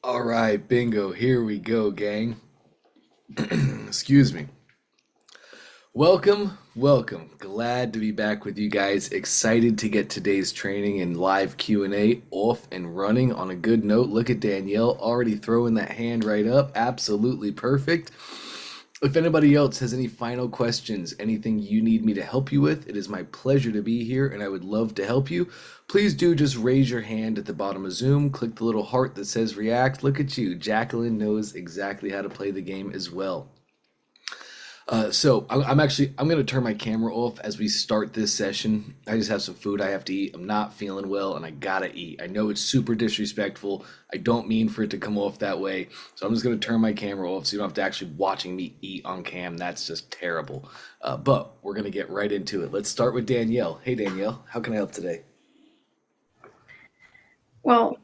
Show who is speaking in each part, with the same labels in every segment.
Speaker 1: All right, bingo. Here we go, gang. Excuse me. Welcome, welcome. Glad to be back with you guys. Excited to get today's training and live Q&A off and running on a good note. Look at Danielle already throwing that hand right up. Absolutely perfect. If anybody else has any final questions, anything you need me to help you with, it is my pleasure to be here and I would love to help you. Please do just raise your hand at the bottom of Zoom, click the little heart that says react. Look at you. Jacqueline knows exactly how to play the game as well. I'm gonna turn my camera off as we start this session. I just have some food I have to eat. I'm not feeling well and I gotta eat. I know it's super disrespectful. I don't mean for it to come off that way. So I'm just gonna turn my camera off so you don't have to actually watching me eat on cam. That's just terrible. But we're gonna get right into it. Let's start with Danielle. Hey Danielle, how can I help today?
Speaker 2: Well,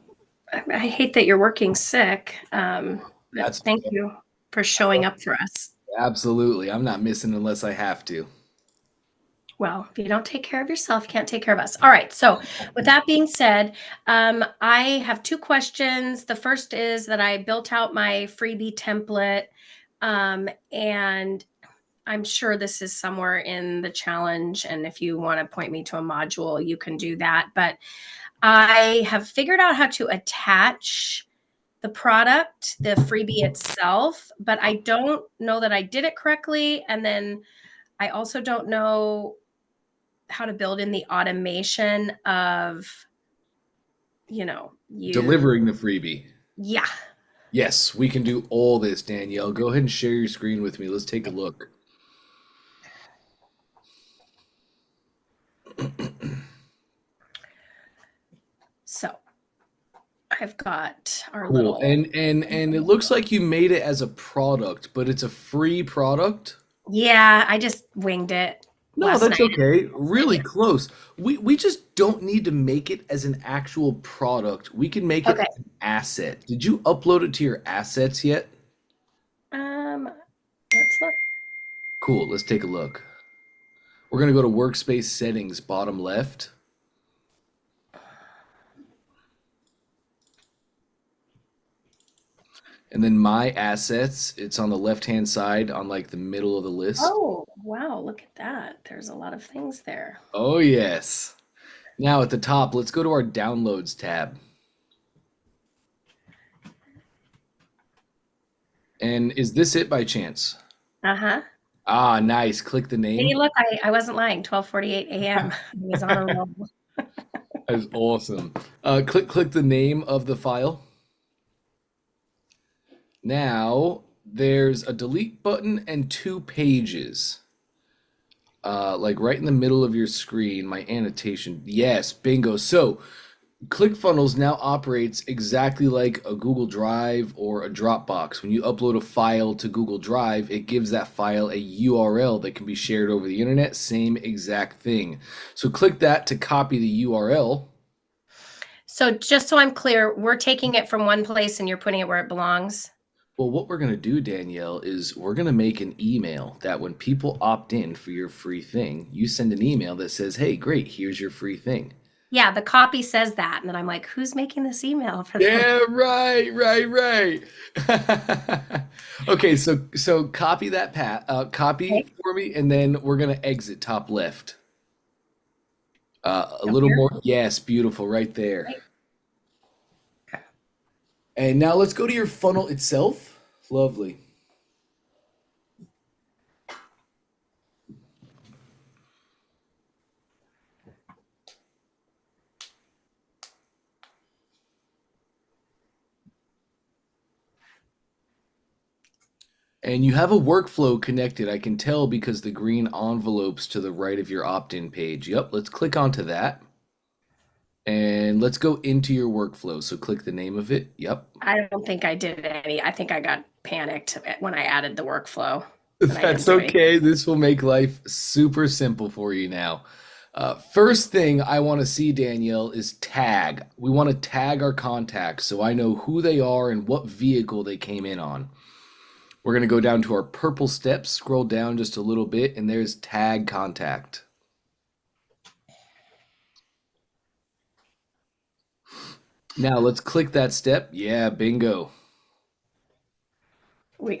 Speaker 2: I hate that you're working sick, but
Speaker 1: That's
Speaker 2: thank you for showing up for us.
Speaker 1: absolutely. I'm not missing unless I have to.
Speaker 2: Well, if you don't take care of yourself, you can't take care of us. All right. So, with that being said, I have two questions. The first is that I built out my freebie template, and I'm sure this is somewhere in the challenge. And if you want to point me to a module, you can do that. But I have figured out how to attach the product, the freebie itself, but I don't know that I did it correctly. And then I also don't know how to build in the automation of,
Speaker 1: Delivering the freebie.
Speaker 2: yeah.
Speaker 1: Yes, we can do all this, Danielle. Go ahead and share your screen with me. Let's take a look.
Speaker 2: So I've got our
Speaker 1: Cool.
Speaker 2: little,
Speaker 1: And it looks like you made it as a product, but it's a free product.
Speaker 2: yeah, I just winged it
Speaker 1: No,
Speaker 2: last
Speaker 1: that's
Speaker 2: night.
Speaker 1: okay. Really close. We just don't need to make it as an actual product. We can make it
Speaker 2: Okay.
Speaker 1: as an asset. Did you upload it to your assets yet?
Speaker 2: Let's look.
Speaker 1: Cool. Let's take a look. We're gonna go to workspace settings, bottom left. And then my assets, it's on the left-hand side on like the middle of the list.
Speaker 2: Oh, wow. Look at that. There's a lot of things there.
Speaker 1: Oh, yes. Now at the top, let's go to our downloads tab. And is this it by chance?
Speaker 2: Uh-huh.
Speaker 1: Ah, nice. Click the
Speaker 2: Hey,
Speaker 1: name.
Speaker 2: look, I wasn't lying. 12:48 a.m. I was on a roll.
Speaker 1: That's awesome. Click the name of the file. Now there's a delete button and two pages. Like right in the middle of your screen, my annotation. Yes, bingo. So ClickFunnels now operates exactly like a Google Drive or a Dropbox. When you upload a file to Google Drive, it gives that file a URL that can be shared over the internet. Same exact thing. So click that to copy the URL.
Speaker 2: So just so I'm clear, we're taking it from one place and you're putting it where it belongs.
Speaker 1: Well, what we're going to do, Danielle, is we're going to make an email that when people opt in for your free thing, you send an email that says, hey, great, here's your free thing.
Speaker 2: Yeah, the copy says that. And then I'm like, who's making this email for them?
Speaker 1: Yeah, right. Okay, so copy that copy
Speaker 2: Okay,
Speaker 1: for me, and then we're gonna exit top left. A
Speaker 2: down
Speaker 1: little
Speaker 2: here.
Speaker 1: more, yes, beautiful, right there.
Speaker 2: Right. Okay.
Speaker 1: And now let's go to your funnel itself. Lovely. And you have a workflow connected. I can tell because the green envelopes to the right of your opt-in page. Yep, let's click onto that. And let's go into your workflow. So click the name of it. Yep.
Speaker 2: I don't think I did any. I think I got panicked when I added the workflow and I didn't
Speaker 1: That's
Speaker 2: do anything.
Speaker 1: okay. This will make life super simple for you now. First thing I want to see, Danielle, is tag. We want to tag our contacts so I know who they are and what vehicle they came in on. We're going to go down to our purple steps, scroll down just a little bit, and there's tag contact. Now let's click that step. Yeah, bingo.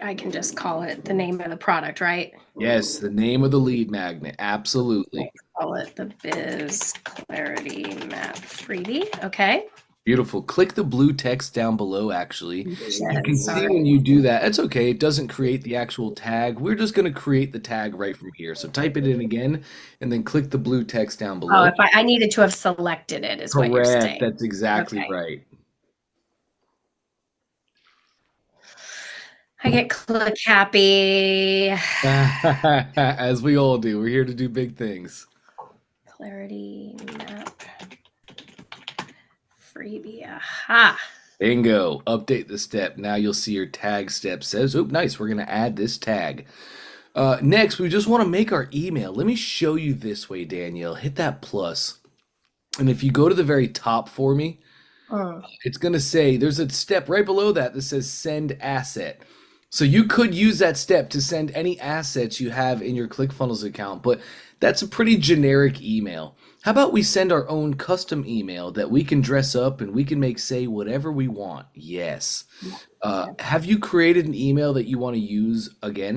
Speaker 2: I can just call it the name of the product, right?
Speaker 1: Yes, the name of the lead magnet. Absolutely.
Speaker 2: Let's call it the Biz Clarity Map Freebie. Okay.
Speaker 1: Beautiful. Click the blue text down below, actually. You can
Speaker 2: Yes,
Speaker 1: see
Speaker 2: sorry.
Speaker 1: when you do that, it's okay. It doesn't create the actual tag. We're just going to create the tag right from here. So type it in again and then click the blue text down
Speaker 2: Oh,
Speaker 1: below.
Speaker 2: if I needed to have selected it, is what you're
Speaker 1: Correct.
Speaker 2: saying.
Speaker 1: That's exactly
Speaker 2: Okay.
Speaker 1: right.
Speaker 2: I get click happy.
Speaker 1: As we all do. We're here to do big things.
Speaker 2: Clarity Map Freebie. Aha.
Speaker 1: Bingo. Update the step. Now you'll see your tag step says, oh, nice. We're going to add this tag. Next, we just want to make our email. Let me show you this way, Danielle. Hit that plus. And if you go to the very top for me,
Speaker 2: Mm.
Speaker 1: it's going to say there's a step right below that that says send asset. So you could use that step to send any assets you have in your ClickFunnels account, but that's a pretty generic email. How about we send our own custom email that we can dress up and we can make say whatever we want? Yes. Have you created an email that you want to use again?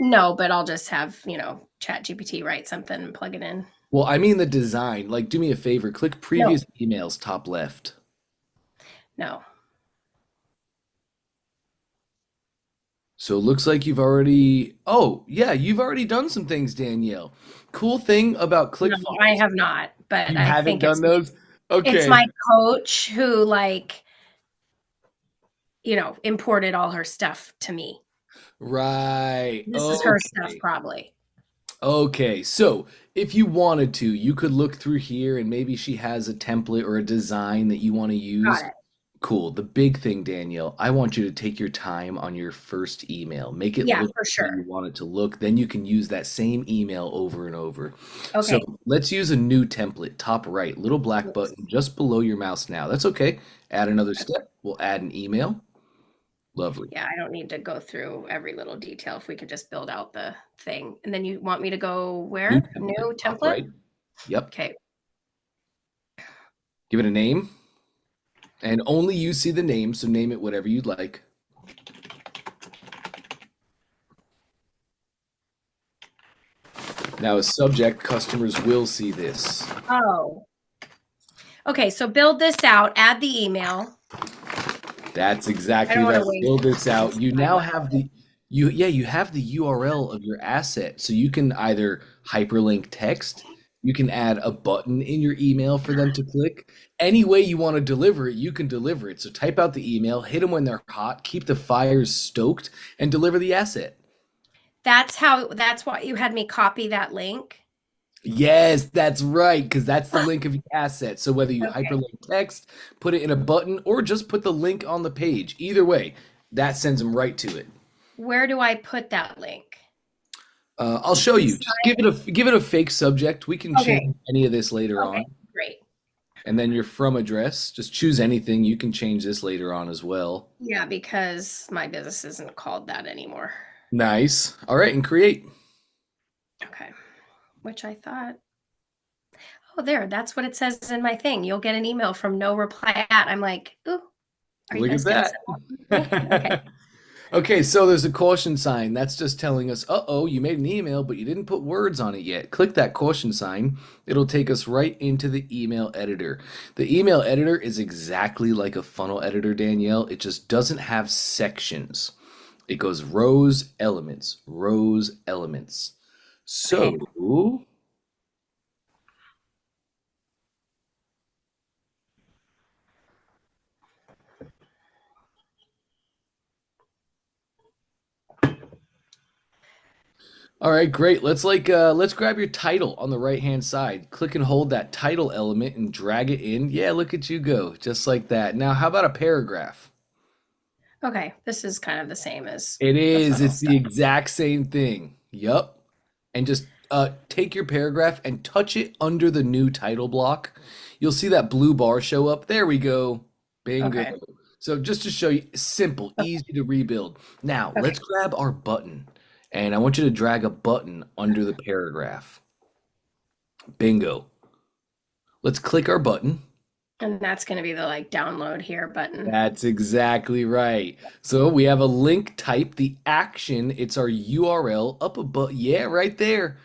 Speaker 2: No, but I'll just have, Chat GPT write something and plug it in.
Speaker 1: Well, I mean the design. Like, do me a favor, click
Speaker 2: No,
Speaker 1: previous emails top left.
Speaker 2: no.
Speaker 1: So it looks like you've already, oh, yeah, you've already done some things, Danielle. Cool thing about
Speaker 2: No, I
Speaker 1: ClickFunnels,
Speaker 2: have not, but
Speaker 1: you
Speaker 2: I
Speaker 1: haven't
Speaker 2: think
Speaker 1: done those?
Speaker 2: it's
Speaker 1: Okay,
Speaker 2: my coach who imported all her stuff to me.
Speaker 1: right.
Speaker 2: This is her stuff
Speaker 1: Okay.
Speaker 2: probably.
Speaker 1: Okay, so if you wanted to, you could look through here and maybe she has a template or a design that you want to
Speaker 2: Got
Speaker 1: use.
Speaker 2: it.
Speaker 1: Cool. The big thing, Danielle, I want you to take your time on your first email. Make it
Speaker 2: Yeah,
Speaker 1: look
Speaker 2: for
Speaker 1: the way
Speaker 2: sure.
Speaker 1: you want it to look. Then you can use that same email over and over. So
Speaker 2: Okay.
Speaker 1: let's use a new template, top right, little black button just below your mouse now. That's okay. Add another step. We'll add an email. Lovely.
Speaker 2: Yeah, I don't need to go through every little detail if we could just build out the thing. And then you want me to go
Speaker 1: New
Speaker 2: where?
Speaker 1: template,
Speaker 2: New
Speaker 1: top
Speaker 2: template?
Speaker 1: right. Yep.
Speaker 2: Okay.
Speaker 1: Give it a name. And only you see the name, so name it whatever you'd like. Now, as subject, customers will see this.
Speaker 2: Oh. Okay, so build this out, add the email.
Speaker 1: That's
Speaker 2: I
Speaker 1: exactly
Speaker 2: don't want
Speaker 1: right.
Speaker 2: to waste
Speaker 1: Build this out. You
Speaker 2: my
Speaker 1: now
Speaker 2: money.
Speaker 1: have you have the URL of your asset. So you can either hyperlink text, you can add a button in your email for them to click. Any way you want to deliver it, you can deliver it. So type out the email, hit them when they're hot, keep the fires stoked, and deliver the asset.
Speaker 2: That's why you had me copy that link.
Speaker 1: Yes, that's right, because that's the link of your asset. So whether you
Speaker 2: Okay.
Speaker 1: hyperlink text, put it in a button, or just put the link on the page, either way, that sends them right to it.
Speaker 2: Where do I put that link?
Speaker 1: I'll show you. Just
Speaker 2: Inside?
Speaker 1: give it a fake subject. We can
Speaker 2: Okay.
Speaker 1: change any of this later
Speaker 2: Okay.
Speaker 1: on.
Speaker 2: Great.
Speaker 1: And then your from address. Just choose anything. You can change this later on as well.
Speaker 2: Yeah, because my business isn't called that anymore.
Speaker 1: Nice. All right, and create.
Speaker 2: Okay. Which I thought, oh, there, that's what it says in my thing. You'll get an email from no reply at. I'm like, ooh, are you
Speaker 1: Look
Speaker 2: guys
Speaker 1: at
Speaker 2: gonna send that to me? Okay.
Speaker 1: that. Okay, so there's a caution sign. That's just telling us, uh-oh, you made an email, but you didn't put words on it yet. Click that caution sign. It'll take us right into the email editor. The email editor is exactly like a funnel editor, Danielle. It just doesn't have sections. It goes rows, elements, rows, elements.
Speaker 2: Okay.
Speaker 1: So, all right, great. Let's grab your title on the right-hand side. Click and hold that title element and drag it in. Yeah, look at you go, just like that. Now, how about a paragraph?
Speaker 2: Okay. This is kind of the same as
Speaker 1: It
Speaker 2: the
Speaker 1: is.
Speaker 2: funnel
Speaker 1: It's the
Speaker 2: stuff.
Speaker 1: exact same thing. Yup. And just take your paragraph and touch it under the new title block. You'll see that blue bar show up. There we go. Bingo.
Speaker 2: Okay.
Speaker 1: So just to show you, simple, easy to rebuild. Now,
Speaker 2: Okay.
Speaker 1: let's grab our button. And I want you to drag a button under the paragraph. Bingo. Let's click our button.
Speaker 2: And that's going to be the like download here button.
Speaker 1: That's exactly right. So we have a link type, the action, it's our URL up above. Yeah, right there.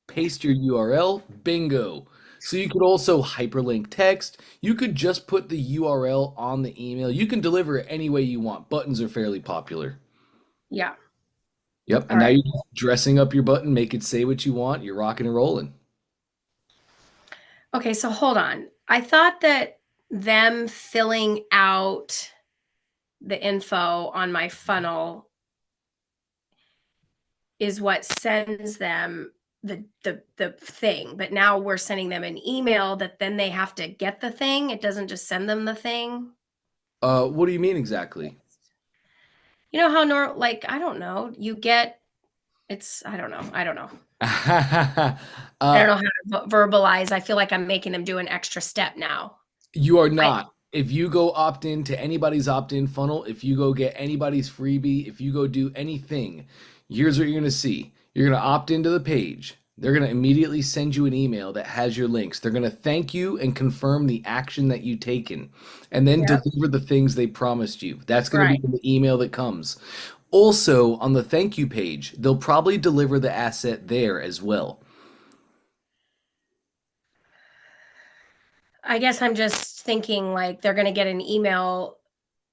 Speaker 1: Paste your URL, bingo. So you could also hyperlink text. You could just put the URL on the email. You can deliver it any way you want. Buttons are fairly popular.
Speaker 2: Yeah.
Speaker 1: Yep,
Speaker 2: All
Speaker 1: and now
Speaker 2: right.
Speaker 1: you're just dressing up your button, make it say what you want. You're rocking and rolling.
Speaker 2: Okay, so hold on. I thought that them filling out the info on my funnel is what sends them the thing, but now we're sending them an email that then they have to get the thing. It doesn't just send them the thing.
Speaker 1: What do you mean exactly?
Speaker 2: You know how like I don't know, you get it's I don't know. I don't know. I don't
Speaker 1: uh,
Speaker 2: know how to verbalize. I feel like I'm making them do an extra step now.
Speaker 1: You are
Speaker 2: I
Speaker 1: not. If you go opt in to anybody's opt in funnel, if you go get anybody's freebie, if you go do anything, here's what you're going to see. You're going to opt into the page. They're going to immediately send you an email that has your links. They're going to thank you and confirm the action that you've taken and then
Speaker 2: Yep.
Speaker 1: deliver the things they promised you. That's going to
Speaker 2: Right.
Speaker 1: be in the email that comes. Also, on the thank you page, they'll probably deliver the asset there as well.
Speaker 2: I guess I'm just thinking like they're going to get an email.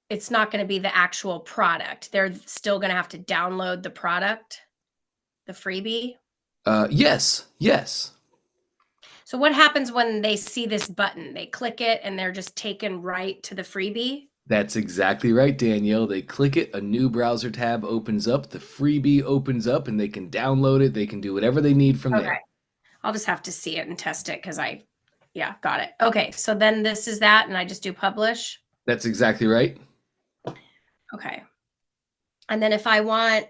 Speaker 2: It's not going to be the actual product. They're still going to have to download the product, the freebie.
Speaker 1: Yes, yes.
Speaker 2: So what happens when they see this button? They click it and they're just taken right to the freebie.
Speaker 1: That's exactly right, Danielle. They click it, a new browser tab opens up, the freebie opens up, and they can download it. They can do whatever they need from
Speaker 2: Okay.
Speaker 1: there.
Speaker 2: I'll just have to see it and test it because yeah, got it. Okay. So then this is that. And I just do publish.
Speaker 1: That's exactly right.
Speaker 2: Okay. And then if I want,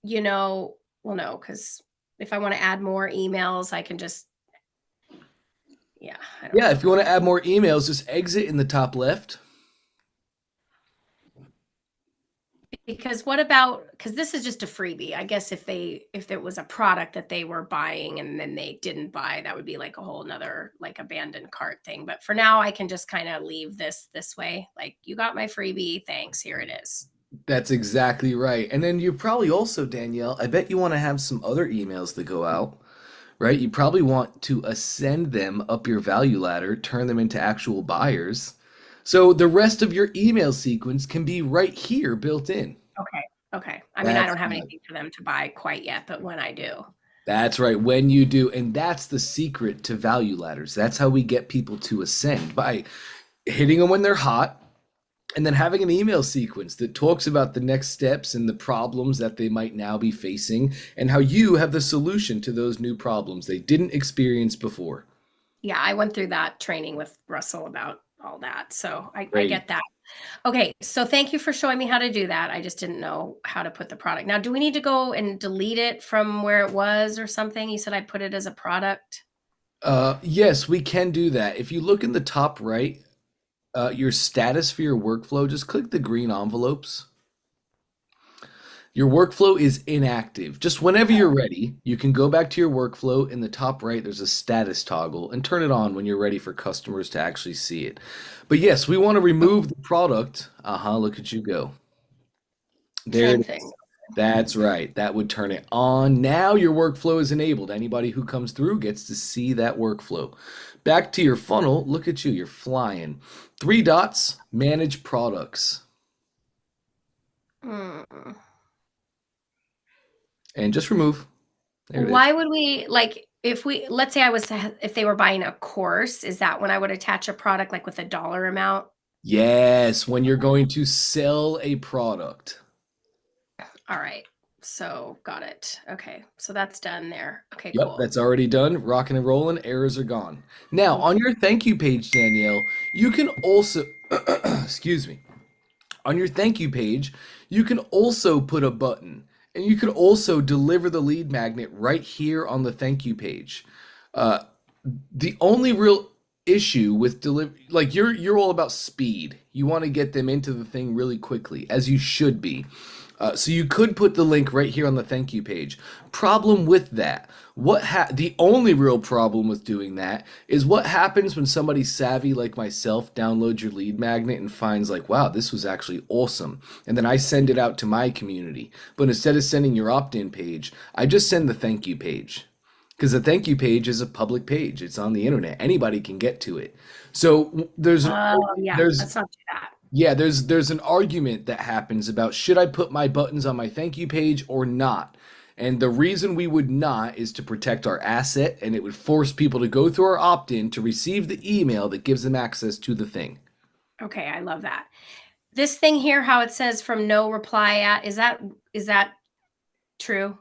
Speaker 2: well, no, because if I want to add more emails, I can just, yeah, I don't
Speaker 1: Yeah,
Speaker 2: know.
Speaker 1: if you want to add more emails, just exit in the top left.
Speaker 2: Because what about, because this is just a freebie. I guess if there was a product that they were buying and then they didn't buy, that would be like a whole nother like abandoned cart thing. But for now, I can just kind of leave this way. Like, you got my freebie. Thanks. Here it is.
Speaker 1: That's exactly right. And then you probably also, Danielle, I bet you want to have some other emails that go out, right? You probably want to ascend them up your value ladder, turn them into actual buyers. So the rest of your email sequence can be right here built in.
Speaker 2: Okay. Okay. I mean, I
Speaker 1: That's
Speaker 2: don't have anything for them to buy quite yet, but when I do.
Speaker 1: That's right, when you do. And that's the secret to value ladders. That's how we get people to ascend by hitting them when they're hot and then having an email sequence that talks about the next steps and the problems that they might now be facing and how you have the solution to those new problems they didn't experience before.
Speaker 2: Yeah, I went through that training with Russell about all that. So I
Speaker 1: Great.
Speaker 2: get that. Okay, so thank you for showing me how to do that. I just didn't know how to put the product. Now, do we need to go and delete it from where it was or something? You said I put it as a product.
Speaker 1: Yes, we can do that. If you look in the top right, your status for your workflow, just click the green envelopes. Your workflow is inactive. Just whenever you're ready, you can go back to your workflow. In the top right, there's a status toggle and turn it on when you're ready for customers to actually see it. But yes, we want to remove the product. Look at you go. There
Speaker 2: Same
Speaker 1: it
Speaker 2: thing.
Speaker 1: is. That's right. That would turn it on. Now your workflow is enabled. Anybody who comes through gets to see that workflow. Back to your funnel. Look at you. You're flying. Three dots, manage products.
Speaker 2: Hmm.
Speaker 1: And just remove. There it is.
Speaker 2: Why would we like let's say if they were buying a course, is that when I would attach a product like with a dollar amount?
Speaker 1: Yes, when you're going to sell a product.
Speaker 2: All right. So got it. Okay. So that's done there. Okay,
Speaker 1: Yep,
Speaker 2: cool.
Speaker 1: that's already done. Rocking and rolling. Errors are gone. Now, on your thank you page, Danielle, you can also, excuse me, on your thank you page, you can also put a button and you can also deliver the lead magnet right here on the thank you page. Uh, the only real issue with like you're all about speed. You want to get them into the thing really quickly, as you should be. So you could put the link right here on the thank you page. Problem with that, the only real problem with doing that is what happens when somebody savvy like myself downloads your lead magnet and finds like, wow, this was actually awesome. And then I send it out to my community. But instead of sending your opt-in page, I just send the thank you page. Because the thank you page is a public page. It's on the internet. Anybody can get to it. So
Speaker 2: Oh, yeah.
Speaker 1: there's
Speaker 2: Let's not do that.
Speaker 1: yeah, there's an argument that happens about should I put my buttons on my thank you page or not? And the reason we would not is to protect our asset, and it would force people to go through our opt-in to receive the email that gives them access to the thing.
Speaker 2: Okay, I love that. This thing here, how it says from no reply at, is that true?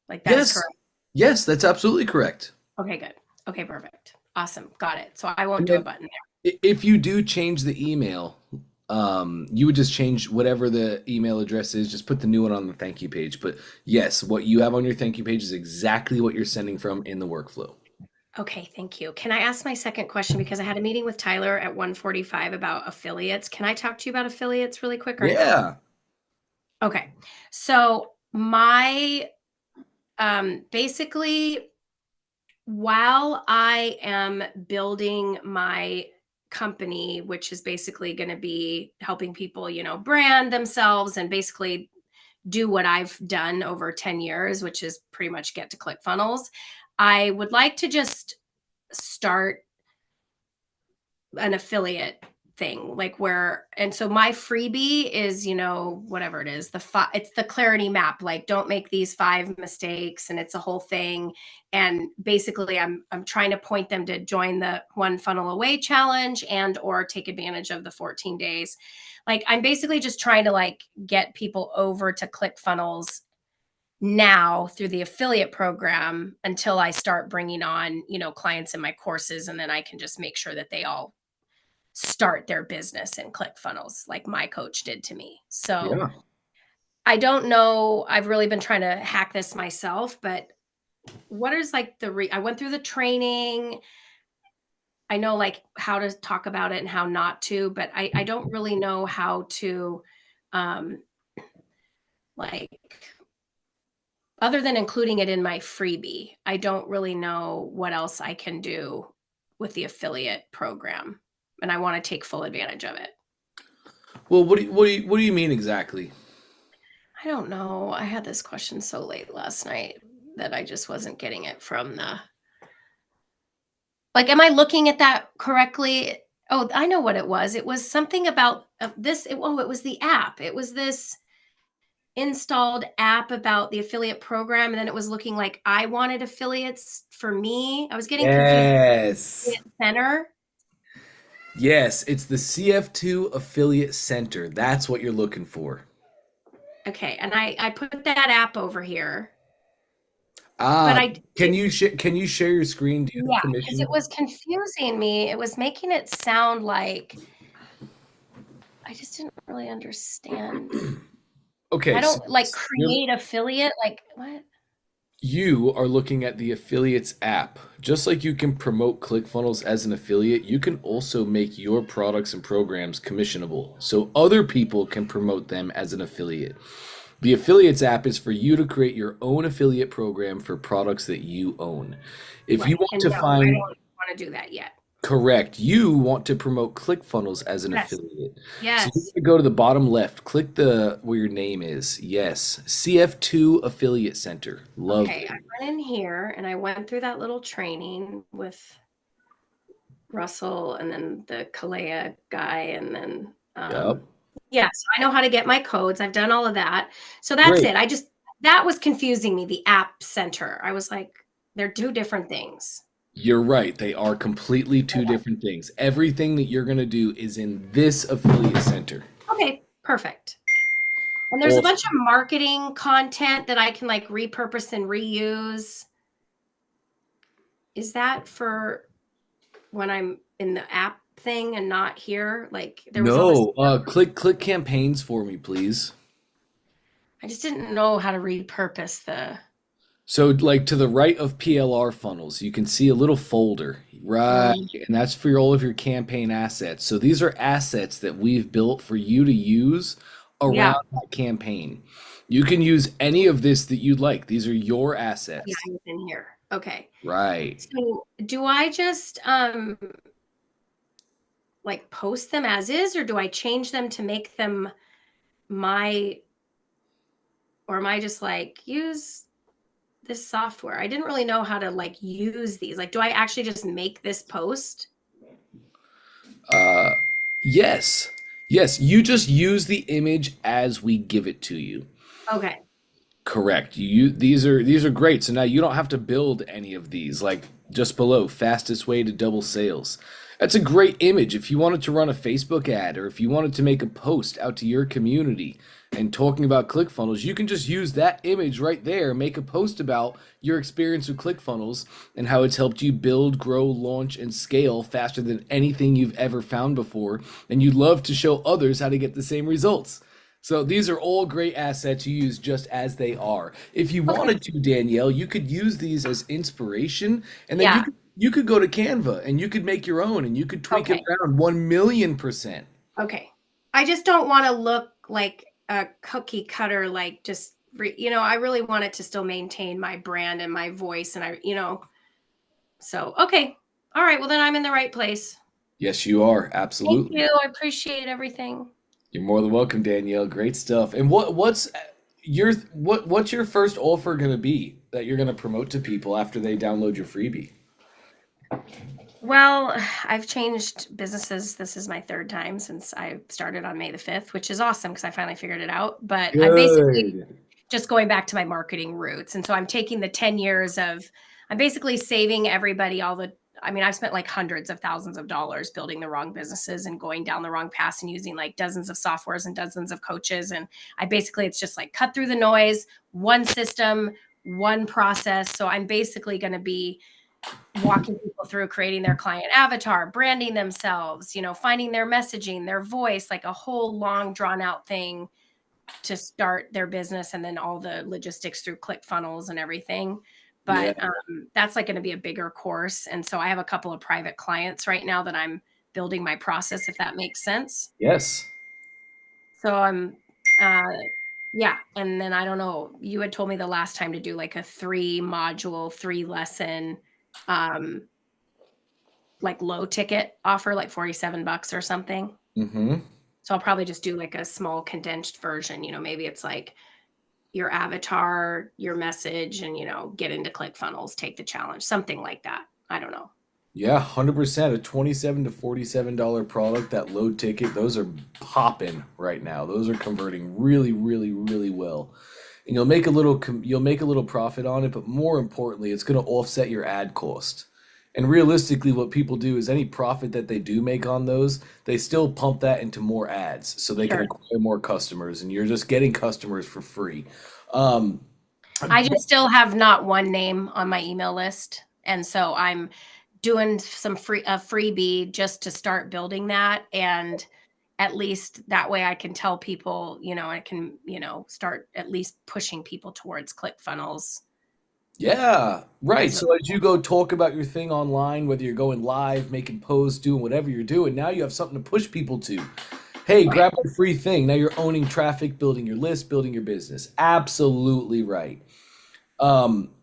Speaker 2: Like that is
Speaker 1: Yes.
Speaker 2: correct.
Speaker 1: Yes, that's absolutely correct.
Speaker 2: Okay, good. Okay, perfect. Awesome. Got it. So I won't
Speaker 1: And
Speaker 2: do a
Speaker 1: then
Speaker 2: button
Speaker 1: if you do change the email, you would just change whatever the email address is, just put the new one on the thank you page. But yes, what you have on your thank you page is exactly what you're sending from in the workflow.
Speaker 2: there. Okay, thank you. Can I ask my second question? Because I had a meeting with Tyler at 1:45 about affiliates. Can I talk to you about affiliates really quick or no?
Speaker 1: Yeah.
Speaker 2: Okay. So my basically while I am building my company, which is basically going to be helping people, brand themselves and basically do what I've done over 10 years, which is pretty much get to ClickFunnels, I would like to just start an affiliate thing like where and so my freebie is whatever it is it's the clarity map, like don't make these 5 mistakes, and it's a whole thing. And basically I'm trying to point them to join the one funnel away challenge and or take advantage of the 14 days. Like I'm basically just trying to like get people over to ClickFunnels now through the affiliate program until I start bringing on clients in my courses, and then I can just make sure that they all start their business in ClickFunnels like my coach did to me. So
Speaker 1: Yeah.
Speaker 2: I don't know. I've really been trying to hack this myself, but what is like I went through the training. I know like how to talk about it and how not to, but I don't really know how to um like other than including it in my freebie. I don't really know what else I can do with the affiliate program, and I want to take full advantage of it.
Speaker 1: Well, what do you mean exactly?
Speaker 2: I don't know. I had this question so late last night that I just wasn't getting it from the like, am I looking at that correctly? Oh, I know what it was. It was something about this. It was the app. It was this installed app about the affiliate program. And then it was looking like I wanted affiliates for me. I was getting confused with
Speaker 1: Yes.
Speaker 2: affiliate center.
Speaker 1: Yes, it's the CF2 Affiliate Center. That's what you're looking for.
Speaker 2: Okay. And I put that app over here, but
Speaker 1: Ah,
Speaker 2: I,
Speaker 1: can you share your screen? Do you have
Speaker 2: yeah, because it
Speaker 1: permission?
Speaker 2: was confusing me. It was making it sound like I just didn't really understand.
Speaker 1: Okay,
Speaker 2: I
Speaker 1: so
Speaker 2: don't like
Speaker 1: you're
Speaker 2: create affiliate, like what?
Speaker 1: you are looking at the affiliates app. Just like you can promote ClickFunnels as an affiliate, you can also make your products and programs commissionable so other people can promote them as an affiliate. The affiliates app is for you to create your own affiliate program for products that you own. If you
Speaker 2: Right.
Speaker 1: want
Speaker 2: And
Speaker 1: to
Speaker 2: no, I
Speaker 1: find
Speaker 2: don't want to do that yet.
Speaker 1: correct, you want to promote ClickFunnels as an
Speaker 2: Yes.
Speaker 1: affiliate. So you're going
Speaker 2: Yes.
Speaker 1: to go to the bottom left, click the where your name is. Yes, CF2 Affiliate Center.
Speaker 2: Okay.
Speaker 1: Lovely.
Speaker 2: I went in here and I went through that little training with Russell and then the Kalea guy. And then,
Speaker 1: Yep.
Speaker 2: yeah, so I know how to get my codes. I've done all of that. So that's
Speaker 1: Great.
Speaker 2: it. That was confusing me, the app center. I was like, they're two different things.
Speaker 1: You're right. They are completely two different things. Everything that you're going to do is in this affiliate center.
Speaker 2: Okay. Perfect. And there's a bunch of
Speaker 1: Awesome.
Speaker 2: marketing content that I can like repurpose and reuse. Is that for when I'm in the app thing and not here? Like there was all this,
Speaker 1: No, click campaigns for me, please.
Speaker 2: I just didn't know how to repurpose the.
Speaker 1: So, like to the right of PLR funnels, you can see a little folder, right?
Speaker 2: Mm,
Speaker 1: And that's for all of your campaign assets. So, these are assets that we've built for you to use
Speaker 2: yeah,
Speaker 1: around that campaign. You can use any of this that you'd like. These are your
Speaker 2: yeah,
Speaker 1: assets,
Speaker 2: it's in here. Okay.
Speaker 1: right?
Speaker 2: So do I just like post them as is, or do I change them to make them my, or am I just like use this software? I didn't really know how to like use these. Like, do I actually just make this post?
Speaker 1: Uh, yes, yes. You just use the image as we give it to you.
Speaker 2: Okay.
Speaker 1: Correct. These are great. So now you don't have to build any of these. Like just below, fastest way to double sales. That's a great image. If you wanted to run a Facebook ad or if you wanted to make a post out to your community and talking about ClickFunnels, you can just use that image right there, make a post about your experience with ClickFunnels and how it's helped you build, grow, launch, and scale faster than anything you've ever found before. And you'd love to show others how to get the same results. So these are all great assets you use just as they are. If you
Speaker 2: Okay.
Speaker 1: wanted to, Danielle, you could use these as inspiration, and then
Speaker 2: Yeah.
Speaker 1: you could go to Canva and you could make your own, and you could tweak it
Speaker 2: Okay.
Speaker 1: around 1,000,000%.
Speaker 2: Okay. I just don't want to look like a cookie cutter, like just, I really want it to still maintain my brand and my voice. And so, okay. All right. Well, then I'm in the right place.
Speaker 1: Yes, you are
Speaker 2: Thank
Speaker 1: absolutely.
Speaker 2: you. I appreciate everything.
Speaker 1: You're more than welcome, Danielle. Great stuff. And what's your first offer going to be that you're going to promote to people after they download your freebie?
Speaker 2: Well, I've changed businesses. This is my third time since I started on May the 5th, which is awesome because I finally figured it out. But I'm basically
Speaker 1: Good.
Speaker 2: just going back to my marketing roots. And so I'm taking the 10 years of, I'm basically saving everybody I mean, I've spent like hundreds of thousands of dollars building the wrong businesses and going down the wrong paths and using like dozens of softwares and dozens of coaches. And it's just like cut through the noise, one system, one process. So I'm basically going to be walking people through creating their client avatar, branding themselves, finding their messaging, their voice, like a whole long drawn out thing to start their business, and then all the logistics through ClickFunnels and everything.
Speaker 1: Yeah.
Speaker 2: But that's like going to be a bigger course. And so I have a couple of private clients right now that I'm building my process, if that makes sense.
Speaker 1: Yes.
Speaker 2: So yeah. And then I don't know, you had told me the last time to do like a 3 module, 3 lesson, um, like low ticket offer, like 47 bucks or something.
Speaker 1: Mm-hmm.
Speaker 2: So I'll probably just do like a small condensed version. Maybe it's like your avatar, your message, and get into ClickFunnels, take the challenge, something like that. I don't know.
Speaker 1: Yeah, 100%. A 27 to $47 product, that low ticket, those are popping right now. Those are converting really, really, really well. And you'll make a little profit on it, but more importantly, it's going to offset your ad cost. And realistically, what people do is any profit that they do make on those, they still pump that into more ads so they can
Speaker 2: Sure.
Speaker 1: acquire more customers, and you're just getting customers for free. Um,
Speaker 2: I just still have not one name on my email list. And so I'm doing a freebie just to start building that. And at least that way I can tell people, I can, start at least pushing people towards ClickFunnels
Speaker 1: Yeah, right.
Speaker 2: as a,
Speaker 1: So as you go talk about your thing online, whether you're going live, making posts, doing whatever you're doing, now you have something to push people to. Hey,
Speaker 2: right.
Speaker 1: grab my free thing. Now you're owning traffic, building your list, building your business. Absolutely right.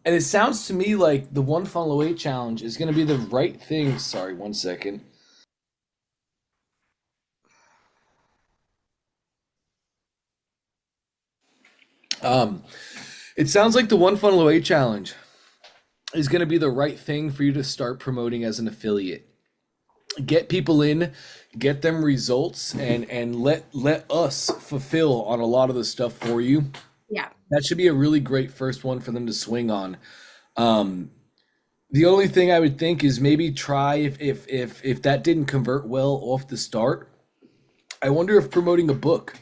Speaker 1: And it sounds to me like the one funnel away challenge is going to be the right thing. Sorry, 1 second. Um, it sounds like the one funnel away challenge is going to be the right thing for you to start promoting as an affiliate. Get people in, get them results, and let us fulfill on a lot of the stuff for you.
Speaker 2: Yeah.
Speaker 1: That should be a really great first one for them to swing on. Um, the only thing I would think is maybe try if that didn't convert well off the start. I wonder if promoting a book,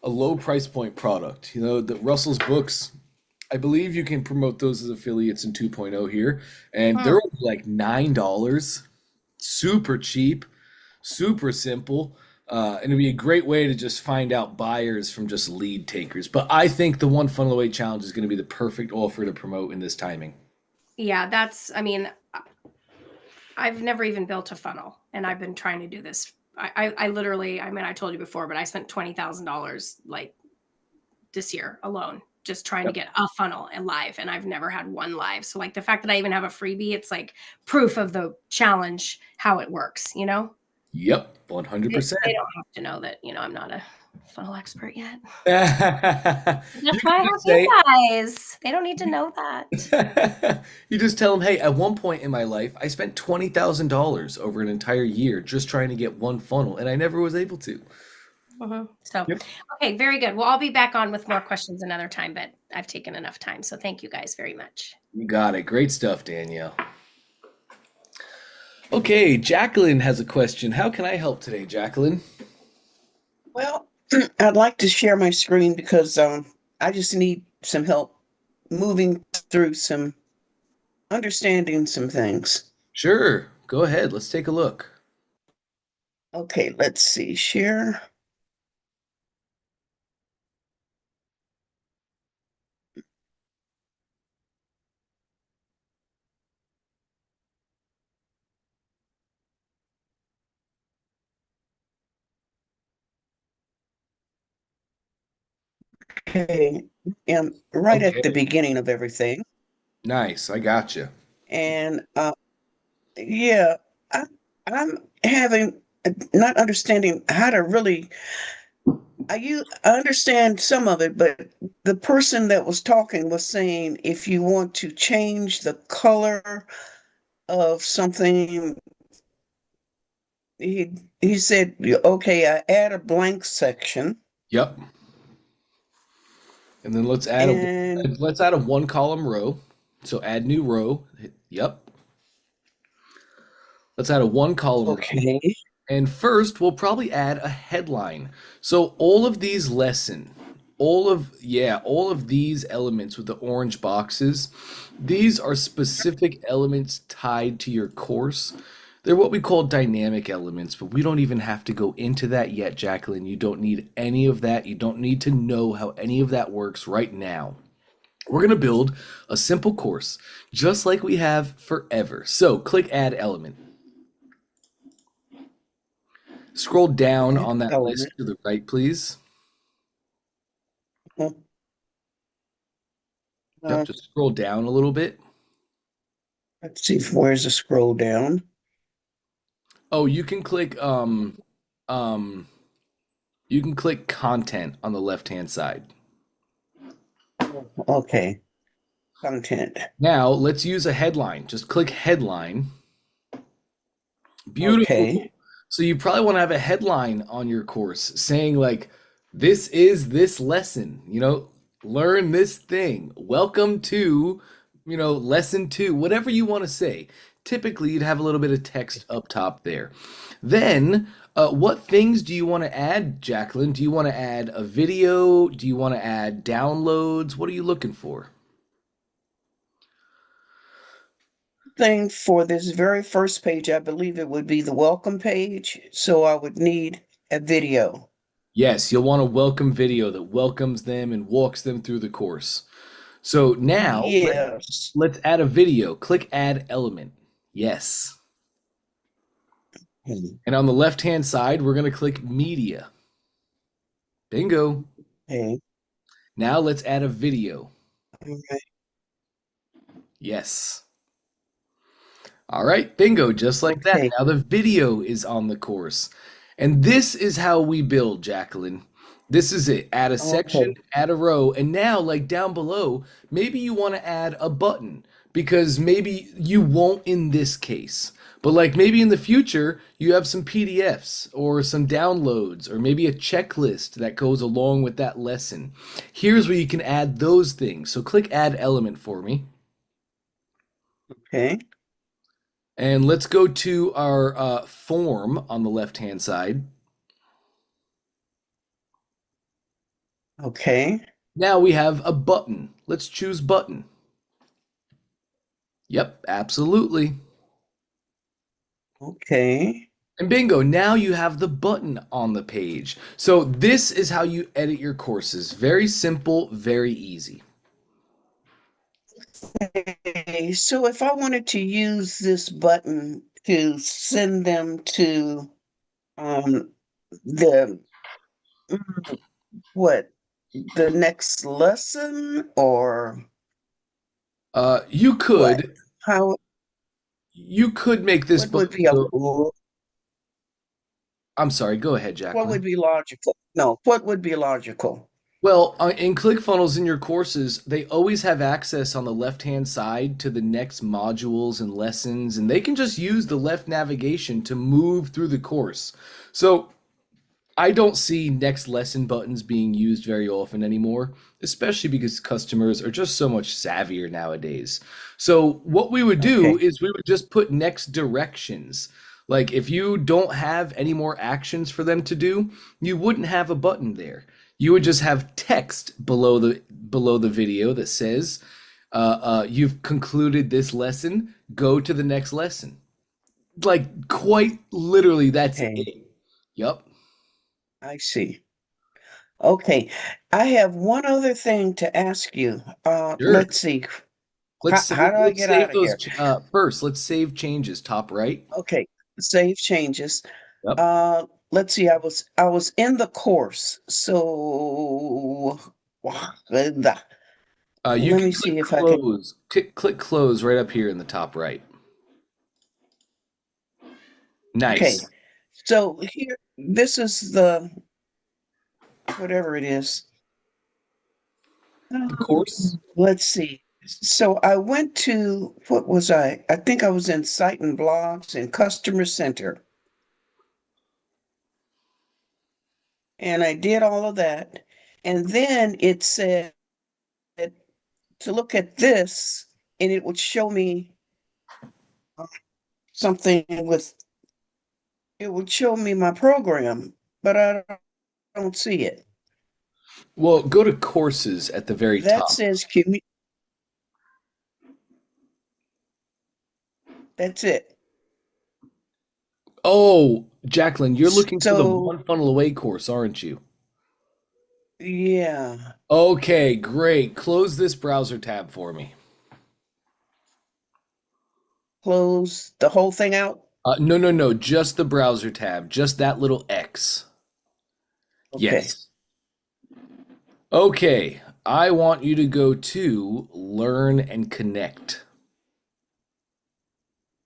Speaker 1: a low price point product, the Russell's books. I believe you can promote those as affiliates in 2.0 here, and
Speaker 2: Hmm.
Speaker 1: they're only like $9, super cheap, super simple. And it'd be a great way to just find out buyers from just lead takers. But I think the one funnel away challenge is going to be the perfect offer to promote in this timing.
Speaker 2: Yeah, I mean, I've never even built a funnel, and I've been trying to do this. I literally, I mean, I told you before, but I spent $20,000 like this year alone just trying to
Speaker 1: Yep.
Speaker 2: get a funnel and live, and I've never had one live. So like the fact that I even have a freebie, it's like proof of the challenge, how it works, you know?
Speaker 1: Yep,
Speaker 2: They
Speaker 1: 100%.
Speaker 2: don't have to know that, I'm not a funnel expert yet.
Speaker 1: You
Speaker 2: That's why I
Speaker 1: can
Speaker 2: have
Speaker 1: just
Speaker 2: you
Speaker 1: say,
Speaker 2: guys. They don't need to know that.
Speaker 1: you just tell them, hey, at one point in my life, I spent $20,000 over an entire year just trying to get one funnel, and I never was able to.
Speaker 2: So,
Speaker 1: Yep.
Speaker 2: okay, very good. Well, I'll be back on with more questions another time, but I've taken enough time. So thank you guys very much.
Speaker 1: You got it. Great stuff, Danielle. Okay, Jacqueline has a question. How can I help today, Jacqueline?
Speaker 3: Well, I'd like to share my screen because I just need some help moving through understanding some things.
Speaker 1: Sure, go ahead. Let's take a look.
Speaker 3: Okay, let's see. Share. Okay, am right at the
Speaker 1: Okay,
Speaker 3: beginning of everything,
Speaker 1: nice. I gotcha.
Speaker 3: and yeah, I, I'm having not understanding how to really. I understand some of it, but the person that was talking was saying if you want to change the color of something, he said, okay, I add a blank section
Speaker 1: Yep. And then
Speaker 3: and
Speaker 1: let's add a one column row. So add new row. Yep. Let's add a one column row.
Speaker 3: okay,
Speaker 1: And first, we'll probably add a headline. So all of these elements with the orange boxes, these are specific elements tied to your course. They're what we call dynamic elements, but we don't even have to go into that yet, Jacqueline. You don't need any of that. You don't need to know how any of that works right now. We're going to build a simple course, just like we have forever. So click Add Element. Scroll down
Speaker 3: add
Speaker 1: on that list
Speaker 3: element.
Speaker 1: to the right, please.
Speaker 3: Uh,
Speaker 1: Yep, just scroll down a little bit.
Speaker 3: let's see, where's the scroll down?
Speaker 1: Oh, um you can click content on the left-hand side.
Speaker 3: Okay, content.
Speaker 1: Now, let's use a headline. Just click headline.
Speaker 3: Okay,
Speaker 1: Beautiful. So you probably want to have a headline on your course saying like, this is this lesson, learn this thing. Welcome to, lesson two, whatever you want to say. Typically, you'd have a little bit of text up top there. Then, what things do you want to add, Jacqueline? Do you want to add a video? Do you want to add downloads? What are you looking for?
Speaker 3: thing for this very first page, I believe it would be the welcome page. So I would need a video.
Speaker 1: Yes, you'll want a welcome video that welcomes them and walks them through the course. So now
Speaker 3: Yes.
Speaker 1: let's add a video. Click add element. Yes. And on the left-hand side, we're going to click media. Bingo.
Speaker 3: Okay.
Speaker 1: Now let's add a video.
Speaker 3: Okay.
Speaker 1: Yes. All right, bingo, just like that.
Speaker 3: Okay.
Speaker 1: Now the video is on the course. And this is how we build, Jacqueline. This is it. Add a section,
Speaker 3: Okay.
Speaker 1: add a row, and now, like down below, maybe you want to add a button because maybe you won't in this case. But like maybe in the future, you have some PDFs or some downloads or maybe a checklist that goes along with that lesson. Here's where you can add those things. So click add element for me.
Speaker 3: Okay.
Speaker 1: And let's go to our form on the left-hand side.
Speaker 3: Okay.
Speaker 1: Now we have a button. Let's choose button. Yep, absolutely.
Speaker 3: Okay.
Speaker 1: And bingo, now you have the button on the page. So this is how you edit your courses. Very simple, very easy.
Speaker 3: Okay, so if I wanted to use this button to send them to um the what, the next lesson, or
Speaker 1: You
Speaker 3: what?
Speaker 1: could
Speaker 3: How,
Speaker 1: you could make this
Speaker 3: what would
Speaker 1: button
Speaker 3: be a
Speaker 1: go. I'm sorry, go ahead,
Speaker 3: what would
Speaker 1: Jacqueline.
Speaker 3: be logical? No, what would be logical?
Speaker 1: Well, in ClickFunnels in your courses, they always have access on the left-hand side to the next modules and lessons, and they can just use the left navigation to move through the course. So I don't see next lesson buttons being used very often anymore, especially because customers are just so much savvier nowadays. So what we would do
Speaker 3: Okay.
Speaker 1: is we would just put next directions. Like if you don't have any more actions for them to do, you wouldn't have a button there. You would just have text below the video that says, "You've concluded this lesson. Go to the next lesson." Like quite literally, that's
Speaker 3: Okay,
Speaker 1: it. Yep.
Speaker 3: I see. Okay, I have one other thing to ask you.
Speaker 1: Sure.
Speaker 3: Let's see.
Speaker 1: Let's save,
Speaker 3: How do I
Speaker 1: let's
Speaker 3: get out
Speaker 1: save
Speaker 3: of
Speaker 1: those
Speaker 3: here?
Speaker 1: first. Let's save changes, top right.
Speaker 3: Okay, save changes.
Speaker 1: Yep.
Speaker 3: Let's see. I was in the course, so let
Speaker 1: You can
Speaker 3: me
Speaker 1: click
Speaker 3: see if I can.
Speaker 1: close. Click close right up here in the top right.
Speaker 3: Okay,
Speaker 1: Nice.
Speaker 3: so here, this is the whatever it is.
Speaker 1: The course.
Speaker 3: Let's see. So I went to, what was I? I think I was in Site and Blogs and Customer Center, and I did all of that. And then it said to look at this, and it would show me something with, it would show me my program, but I don't see it.
Speaker 1: Well, go to courses at the very
Speaker 3: That
Speaker 1: top.
Speaker 3: says that's it.
Speaker 1: Oh, Jacqueline, you're looking for the
Speaker 3: So,
Speaker 1: One Funnel Away course, aren't you?
Speaker 3: yeah,
Speaker 1: Okay, great. Close this browser tab for me.
Speaker 3: close the whole thing out.
Speaker 1: No, no, no, just the browser tab, just that little X.
Speaker 3: Okay.
Speaker 1: Yes. Okay, I want you to go to Learn and Connect.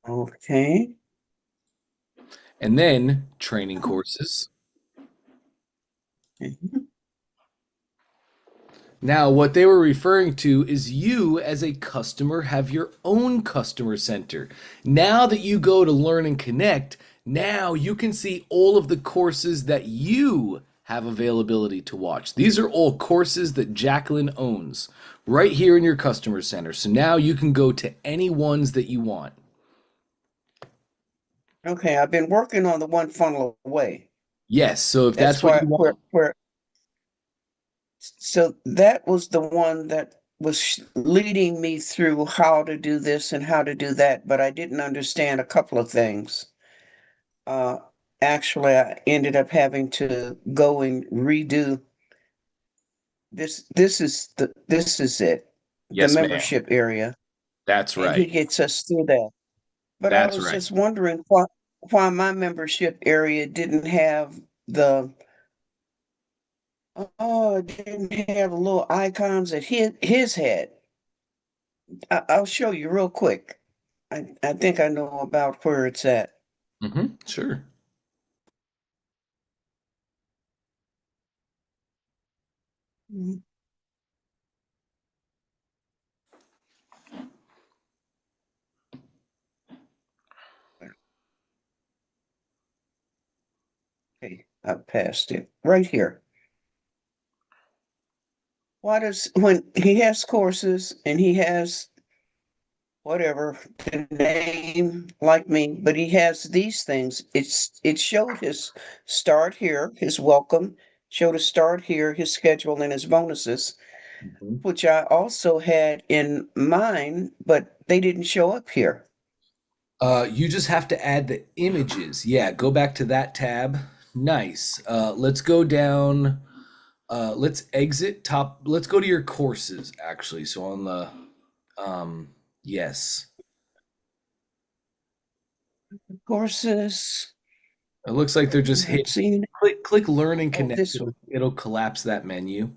Speaker 3: Okay.
Speaker 1: And then training courses.
Speaker 3: Mhm.
Speaker 1: Now, what they were referring to is you as a customer have your own customer center. Now that you go to Learn and Connect, now you can see all of the courses that you have availability to watch. These are all courses that Jacqueline owns right here in your customer center. So now you can go to any ones that you want.
Speaker 3: Okay, I've been working on the one funnel away.
Speaker 1: Yes, so if
Speaker 3: That's
Speaker 1: that's what
Speaker 3: why
Speaker 1: you want,
Speaker 3: so that was the one that was leading me through how to do this and how to do that, but I didn't understand a couple of things. Uh, Actually, I ended up having to go and redo this. This is it, the
Speaker 1: yes, ma'am.
Speaker 3: membership area,
Speaker 1: That's
Speaker 3: and he
Speaker 1: right.
Speaker 3: gets us through that. But I
Speaker 1: That's
Speaker 3: was
Speaker 1: right.
Speaker 3: just wondering why my membership area didn't have the it didn't have the little icons that his had. I'll show you real quick. I think I know about where it's at.
Speaker 1: Sure.
Speaker 3: Mhm. Okay, I passed it right here. Why does when he has courses and he has whatever the name like me, but he has these things. It showed his start here, his welcome, showed a start here, his schedule, and his bonuses,
Speaker 1: Mhm.
Speaker 3: which I also had in mine, but they didn't show up here.
Speaker 1: You just have to add the images. Yeah, go back to that tab. Nice. Let's go down. Let's exit top. Let's go to your courses actually. So on the yes.
Speaker 3: Courses.
Speaker 1: It looks like they're just
Speaker 3: Not
Speaker 1: hit.
Speaker 3: seeing it.
Speaker 1: Click learn and
Speaker 3: Oh,
Speaker 1: connect.
Speaker 3: this one.
Speaker 1: It'll collapse that menu.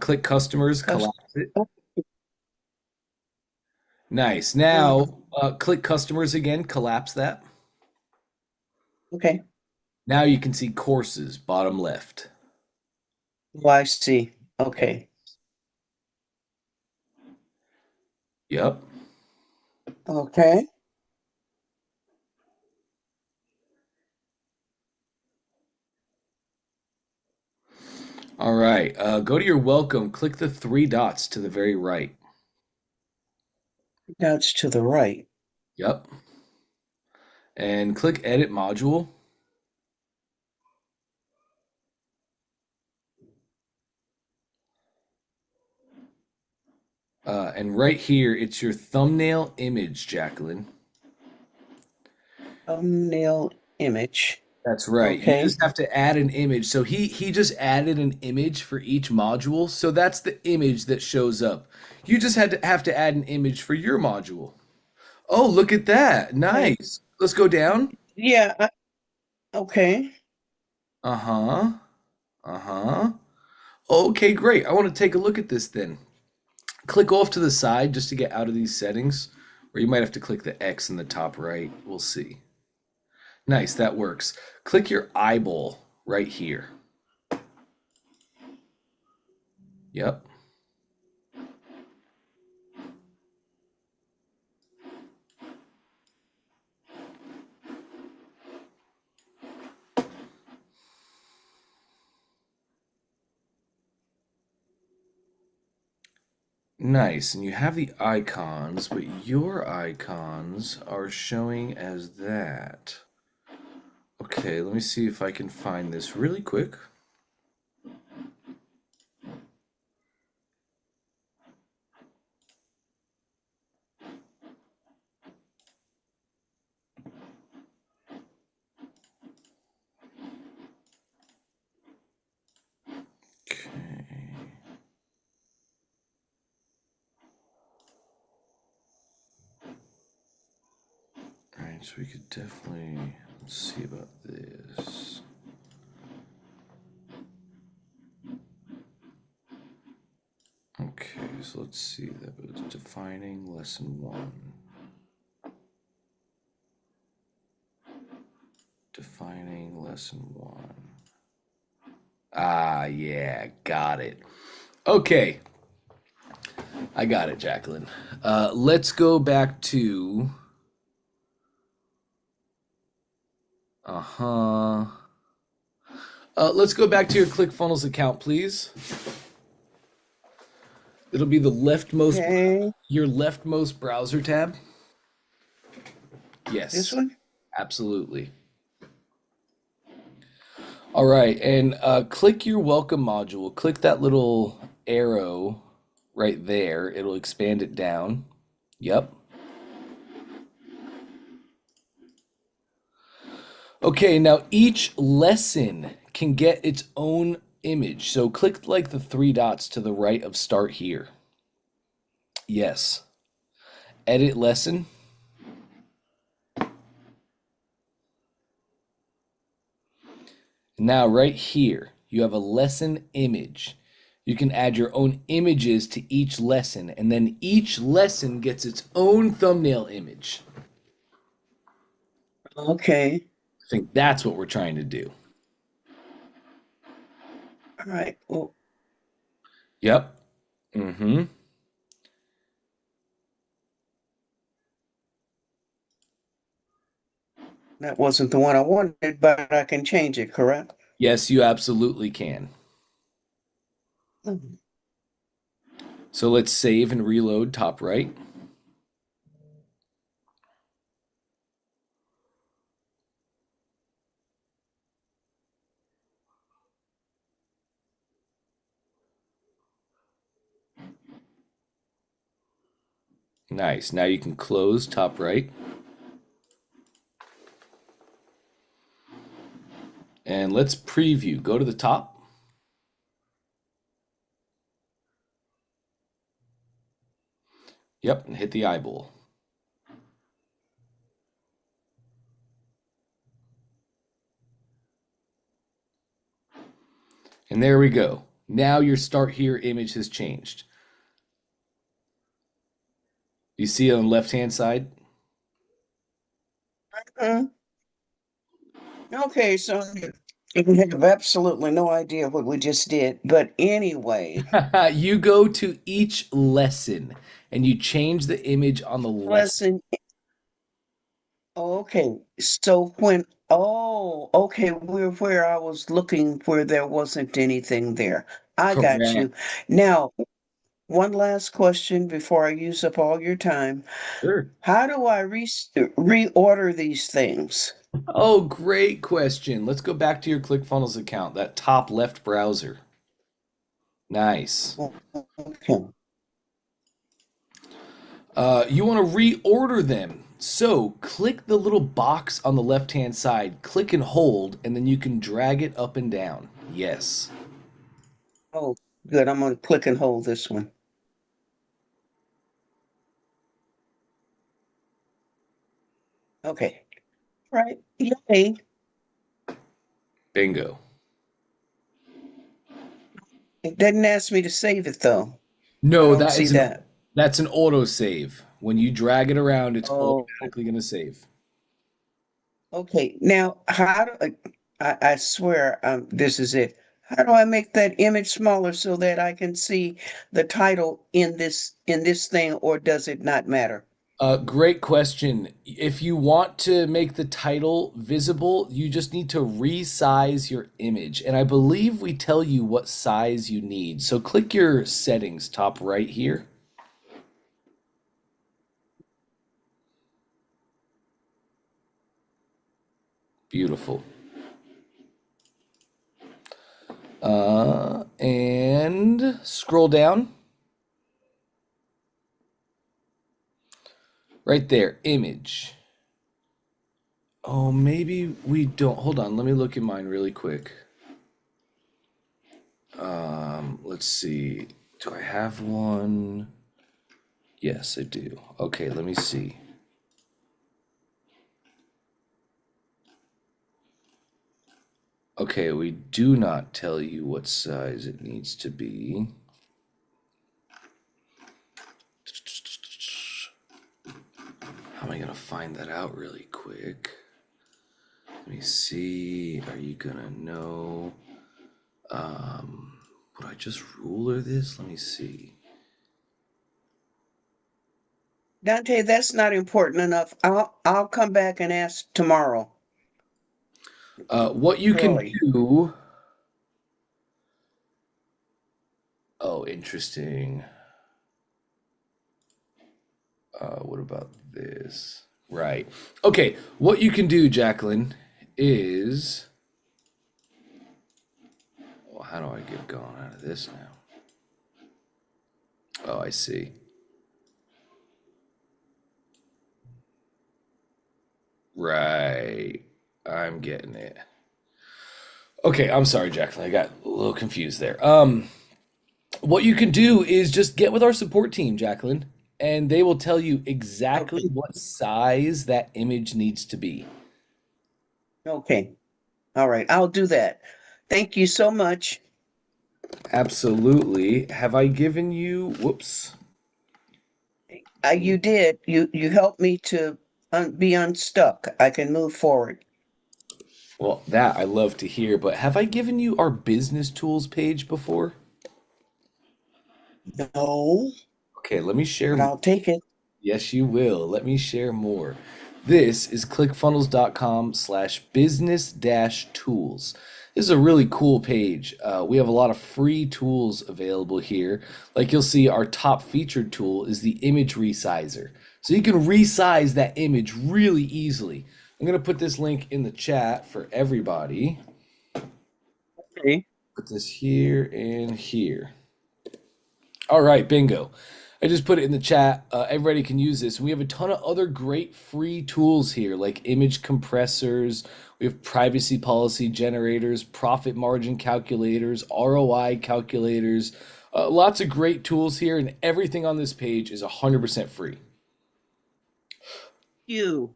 Speaker 1: Click customers,
Speaker 3: Cus-
Speaker 1: collapse it.
Speaker 3: oh,
Speaker 1: Nice.
Speaker 3: uh,
Speaker 1: Now click customers again, collapse that.
Speaker 3: okay.
Speaker 1: Now you can see courses, bottom left.
Speaker 3: Oh, I see. Okay.
Speaker 1: Yep.
Speaker 3: Okay.
Speaker 1: All right. Go to your welcome. Click the three dots to the very right.
Speaker 3: That's to the right.
Speaker 1: Yep. And click edit module. And right here, it's your thumbnail image, Jacqueline.
Speaker 3: Thumbnail image.
Speaker 1: That's right. You
Speaker 3: Okay.
Speaker 1: just have to add an image. So he just added an image for each module. So that's the image that shows up. You just have to add an image for your module. Oh, look at that.
Speaker 3: Okay.
Speaker 1: Nice. Let's go down.
Speaker 3: Yeah. Okay.
Speaker 1: Uh-huh. Uh-huh. Okay, great. I want to take a look at this then. Click off to the side just to get out of these settings, or you might have to click the X in the top right. We'll see. Nice, that works. Click your eyeball right here. Yep. Nice, and you have the icons, but your icons are showing as that. Okay, let me see if I can find this really quick. Okay. All right, so we could definitely, let's see about this. Okay, so let's see, that was defining lesson one. Defining lesson one. Ah, yeah, got it. Okay, I got it, Jacqueline. Let's go back to. Uh-huh. Let's go back to your ClickFunnels account, please. It'll be the leftmost,
Speaker 3: Okay.
Speaker 1: your leftmost browser tab.
Speaker 3: This
Speaker 1: Yes,
Speaker 3: one?
Speaker 1: absolutely. All right, and click your welcome module. Click that little arrow right there. It'll expand it down. Yep. Okay, now each lesson can get its own image. So click like the three dots to the right of start here. Yes. Edit lesson. Now right here, you have a lesson image. You can add your own images to each lesson, and then each lesson gets its own thumbnail image.
Speaker 3: Okay.
Speaker 1: I think that's what we're trying to do.
Speaker 3: All right. Well,
Speaker 1: Yep. Mm-hmm.
Speaker 3: that wasn't the one I wanted, but I can change it, correct?
Speaker 1: Yes, you absolutely can.
Speaker 3: Mhm.
Speaker 1: So let's save and reload top right. Nice. Now you can close top right. And let's preview. Go to the top. Yep, and hit the eyeball. And there we go. Now your start here image has changed. You see it on the left-hand side?
Speaker 3: Mhm. Okay, so you have absolutely no idea what we just did. But anyway,
Speaker 1: You go to each lesson and you change the image on the lesson.
Speaker 3: lesson. Okay, so okay, we're where I was looking where there wasn't anything there. I got you.
Speaker 1: Correct.
Speaker 3: Now, one last question before I use up all your time.
Speaker 1: Sure.
Speaker 3: How do I reorder these things?
Speaker 1: Oh, great question. Let's go back to your ClickFunnels account, that top left browser. Nice.
Speaker 3: Okay.
Speaker 1: You want to reorder them. So click the little box on the left-hand side, click and hold, and then you can drag it up and down. Yes.
Speaker 3: Oh, good. I'm gonna click and hold this one. Okay. Right. Yay.
Speaker 1: Bingo.
Speaker 3: It didn't ask me to save it though. I
Speaker 1: No,
Speaker 3: don't see that.
Speaker 1: that's an autosave. When you drag it around, it's
Speaker 3: Oh,
Speaker 1: automatically going to save.
Speaker 3: okay. Now, how do I swear this is it. How do I make that image smaller so that I can see the title in this thing, or does it not matter?
Speaker 1: Great question. If you want to make the title visible, you just need to resize your image. And I believe we tell you what size you need. So click your settings top right here. Beautiful. And scroll down. Right there, image. Oh, maybe we don't. Hold on, let me look at mine really quick. Let's see. Do I have one? Yes, I do. Okay, let me see. Okay, we do not tell you what size it needs to be. How am I gonna find that out really quick? Let me see. Are you gonna know? Would I just ruler this? Let me see.
Speaker 3: Dante, that's not important enough. I'll come back and ask tomorrow
Speaker 1: What you can
Speaker 3: early.
Speaker 1: do. Oh, interesting. What about this? Right. Okay, what you can do, Jacqueline, is. Well, how do I get going out of this now? Oh, I see. Right. I'm getting it. Okay, I'm sorry, Jacqueline. I got a little confused there. What you can do is just get with our support team, Jacqueline, and they will tell you exactly
Speaker 3: Okay.
Speaker 1: what size that image needs to be.
Speaker 3: Okay. All right. I'll do that. Thank you so much.
Speaker 1: Absolutely. Have I given you, whoops.
Speaker 3: You did. You helped me to be unstuck. I can move forward.
Speaker 1: Well, that I love to hear, but have I given you our business tools page before?
Speaker 3: No,
Speaker 1: Okay, let me
Speaker 3: but
Speaker 1: share.
Speaker 3: I'll take it.
Speaker 1: Yes, you will. Let me share more. This is clickfunnels.com/business dash tools. This is a really cool page. We have a lot of free tools available here. Like you'll see, our top featured tool is the image resizer. So you can resize that image really easily. I'm going to put this link in the chat for everybody.
Speaker 3: Okay.
Speaker 1: Put this here and here. All right, bingo. I just put it in the chat. Everybody can use this. We have a ton of other great free tools here, like image compressors. We have privacy policy generators, profit margin calculators, ROI calculators. Lots of great tools here, and everything on this page is 100% free.
Speaker 3: You.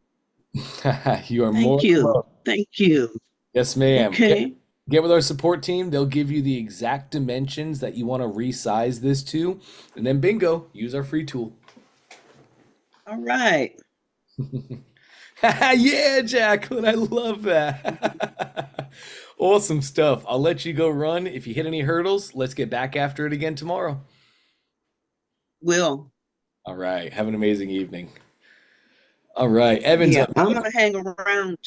Speaker 1: You are more
Speaker 3: Thank
Speaker 1: than
Speaker 3: you.
Speaker 1: welcome.
Speaker 3: Thank you.
Speaker 1: Yes, ma'am.
Speaker 3: Okay.
Speaker 1: Get with our support team. They'll give you the exact dimensions that you want to resize this to, and then bingo, use our free tool.
Speaker 3: All right.
Speaker 1: Yeah, Jacqueline, I love that. Awesome stuff. I'll let you go run. If you hit any hurdles, let's get back after it again tomorrow.
Speaker 3: Will.
Speaker 1: All right. Have an amazing evening. All right. Evan's
Speaker 3: Yeah,
Speaker 1: up.
Speaker 3: I'm gonna hang around.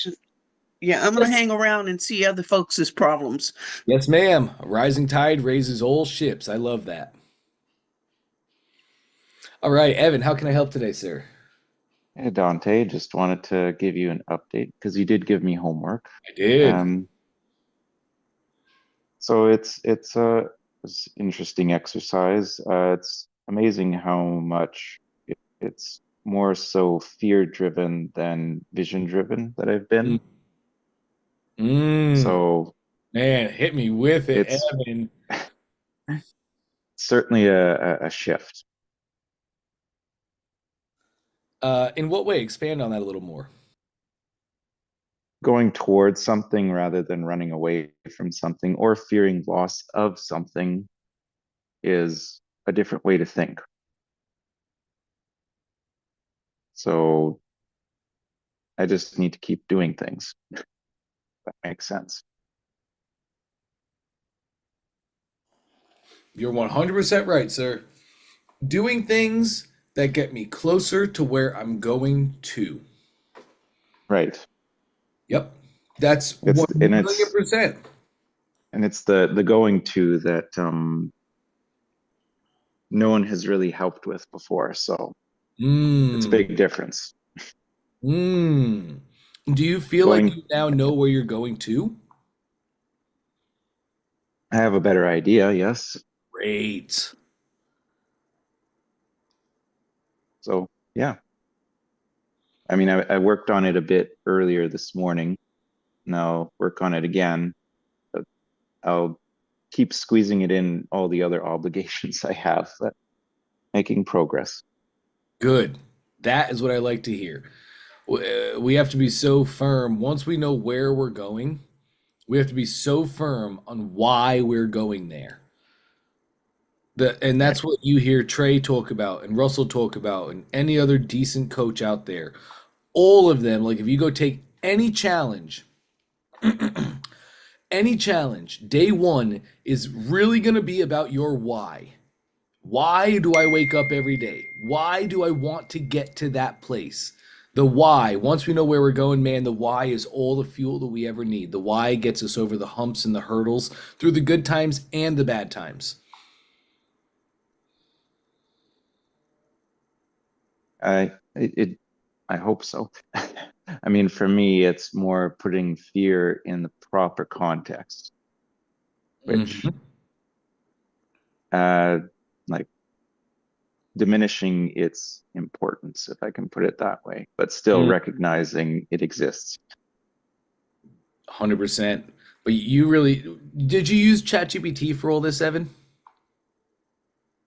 Speaker 3: Yeah, I'm gonna
Speaker 1: Yes,
Speaker 3: hang around and see other folks' problems.
Speaker 1: yes, ma'am. A rising tide raises all ships. I love that. All right, Evan, how can I help today, sir?
Speaker 4: Hey Dante, just wanted to give you an update because you did give me homework.
Speaker 1: I did.
Speaker 4: Um, so it's interesting exercise. It's amazing how much it's more so fear driven than vision driven that I've been.
Speaker 1: Mm,
Speaker 4: So
Speaker 1: man, hit me with it,
Speaker 4: it's
Speaker 1: Evan.
Speaker 4: certainly a shift.
Speaker 1: In what way? Expand on that a little more.
Speaker 4: Going towards something rather than running away from something or fearing loss of something is a different way to think. So I just need to keep doing things. That makes sense.
Speaker 1: You're 100% right, sir. Doing things that get me closer to where I'm going to.
Speaker 4: Right.
Speaker 1: Yep. That's
Speaker 4: It's
Speaker 1: 1
Speaker 4: and
Speaker 1: million
Speaker 4: it's
Speaker 1: percent.
Speaker 4: and it's the going to that no one has really helped with before. So it's a
Speaker 1: Mm.
Speaker 4: big difference.
Speaker 1: Mm. Do you feel like
Speaker 4: Going,
Speaker 1: you now know where you're going to?
Speaker 4: I have a better idea, yes.
Speaker 1: Great.
Speaker 4: So yeah. I mean, I worked on it a bit earlier this morning. Now I'll work on it again, but I'll keep squeezing it in all the other obligations I have, but making progress.
Speaker 1: Good. That is what I like to hear. We have to be so firm. Once we know where we're going, we have to be so firm on why we're going there. And
Speaker 3: Right.
Speaker 1: that's what you hear Trey talk about and Russell talk about and any other decent coach out there. All of them, like if you go take any challenge, day one is really going to be about your why. Why do I wake up every day? Why do I want to get to that place? The why, once we know where we're going, man, the why is all the fuel that we ever need. The why gets us over the humps and the hurdles through the good times and the bad times.
Speaker 4: It I hope so. I mean, for me, it's more putting fear in the proper context, which
Speaker 1: Mhm.
Speaker 4: uh like diminishing its importance, if I can put it that way, but still
Speaker 1: Mm,
Speaker 4: recognizing it exists.
Speaker 1: 100%. But you really, did you use ChatGPT for all this, Evan?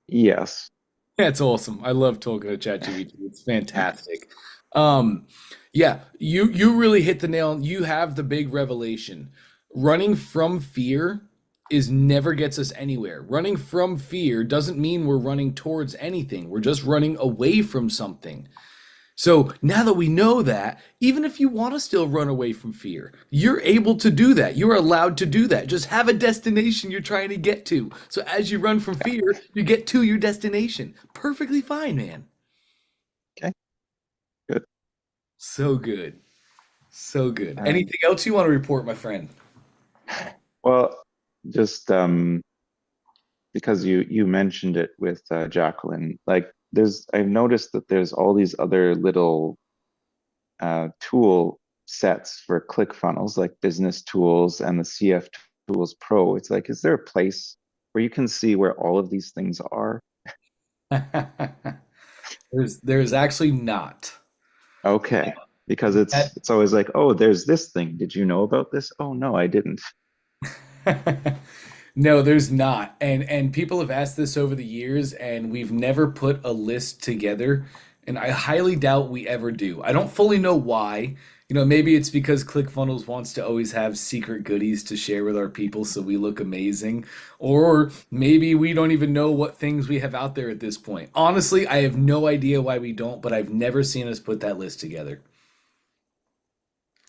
Speaker 4: Yes.
Speaker 1: That's awesome. I love talking to ChatGPT. It's fantastic. Um, yeah, you really hit the nail. You have the big revelation. Running from fear is never gets us anywhere. Running from fear doesn't mean we're running towards anything. We're just running away from something. So now that we know that, even if you want to still run away from fear, you're able to do that. You're allowed to do that. Just have a destination you're trying to get to. So as you run from fear, you get to your destination. Perfectly fine, man.
Speaker 4: Okay, good.
Speaker 1: So good. So good.
Speaker 4: Uh,
Speaker 1: Anything else you want to report, my friend?
Speaker 4: well, just because you mentioned it with Jacqueline, like I've noticed that there's all these other little tool sets for ClickFunnels, like business tools and the CF Tools Pro. It's like, is there a place where you can see where all of these things are?
Speaker 1: There's actually not.
Speaker 4: Okay. Because
Speaker 1: That-
Speaker 4: it's always like, oh, there's this thing. Did you know about this? Oh no, I didn't.
Speaker 1: No, there's not. And people have asked this over the years, and we've never put a list together, and I highly doubt we ever do. I don't fully know why. Maybe it's because ClickFunnels wants to always have secret goodies to share with our people so we look amazing. Or maybe we don't even know what things we have out there at this point. Honestly, I have no idea why we don't, but I've never seen us put that list together.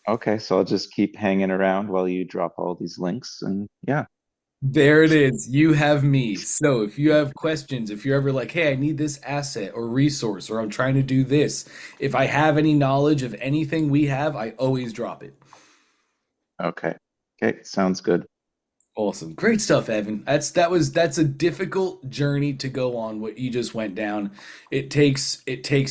Speaker 4: Okay, so I'll just keep hanging around while you drop all these links and yeah.
Speaker 1: There it is. You have me. So if you have questions, if you're ever like, hey, I need this asset or resource, or I'm trying to do this, if I have any knowledge of anything we have, I always drop it.
Speaker 4: Okay. Okay, sounds good.
Speaker 1: Awesome. Great stuff, Evan. That's a difficult journey to go on what you just went down. It takes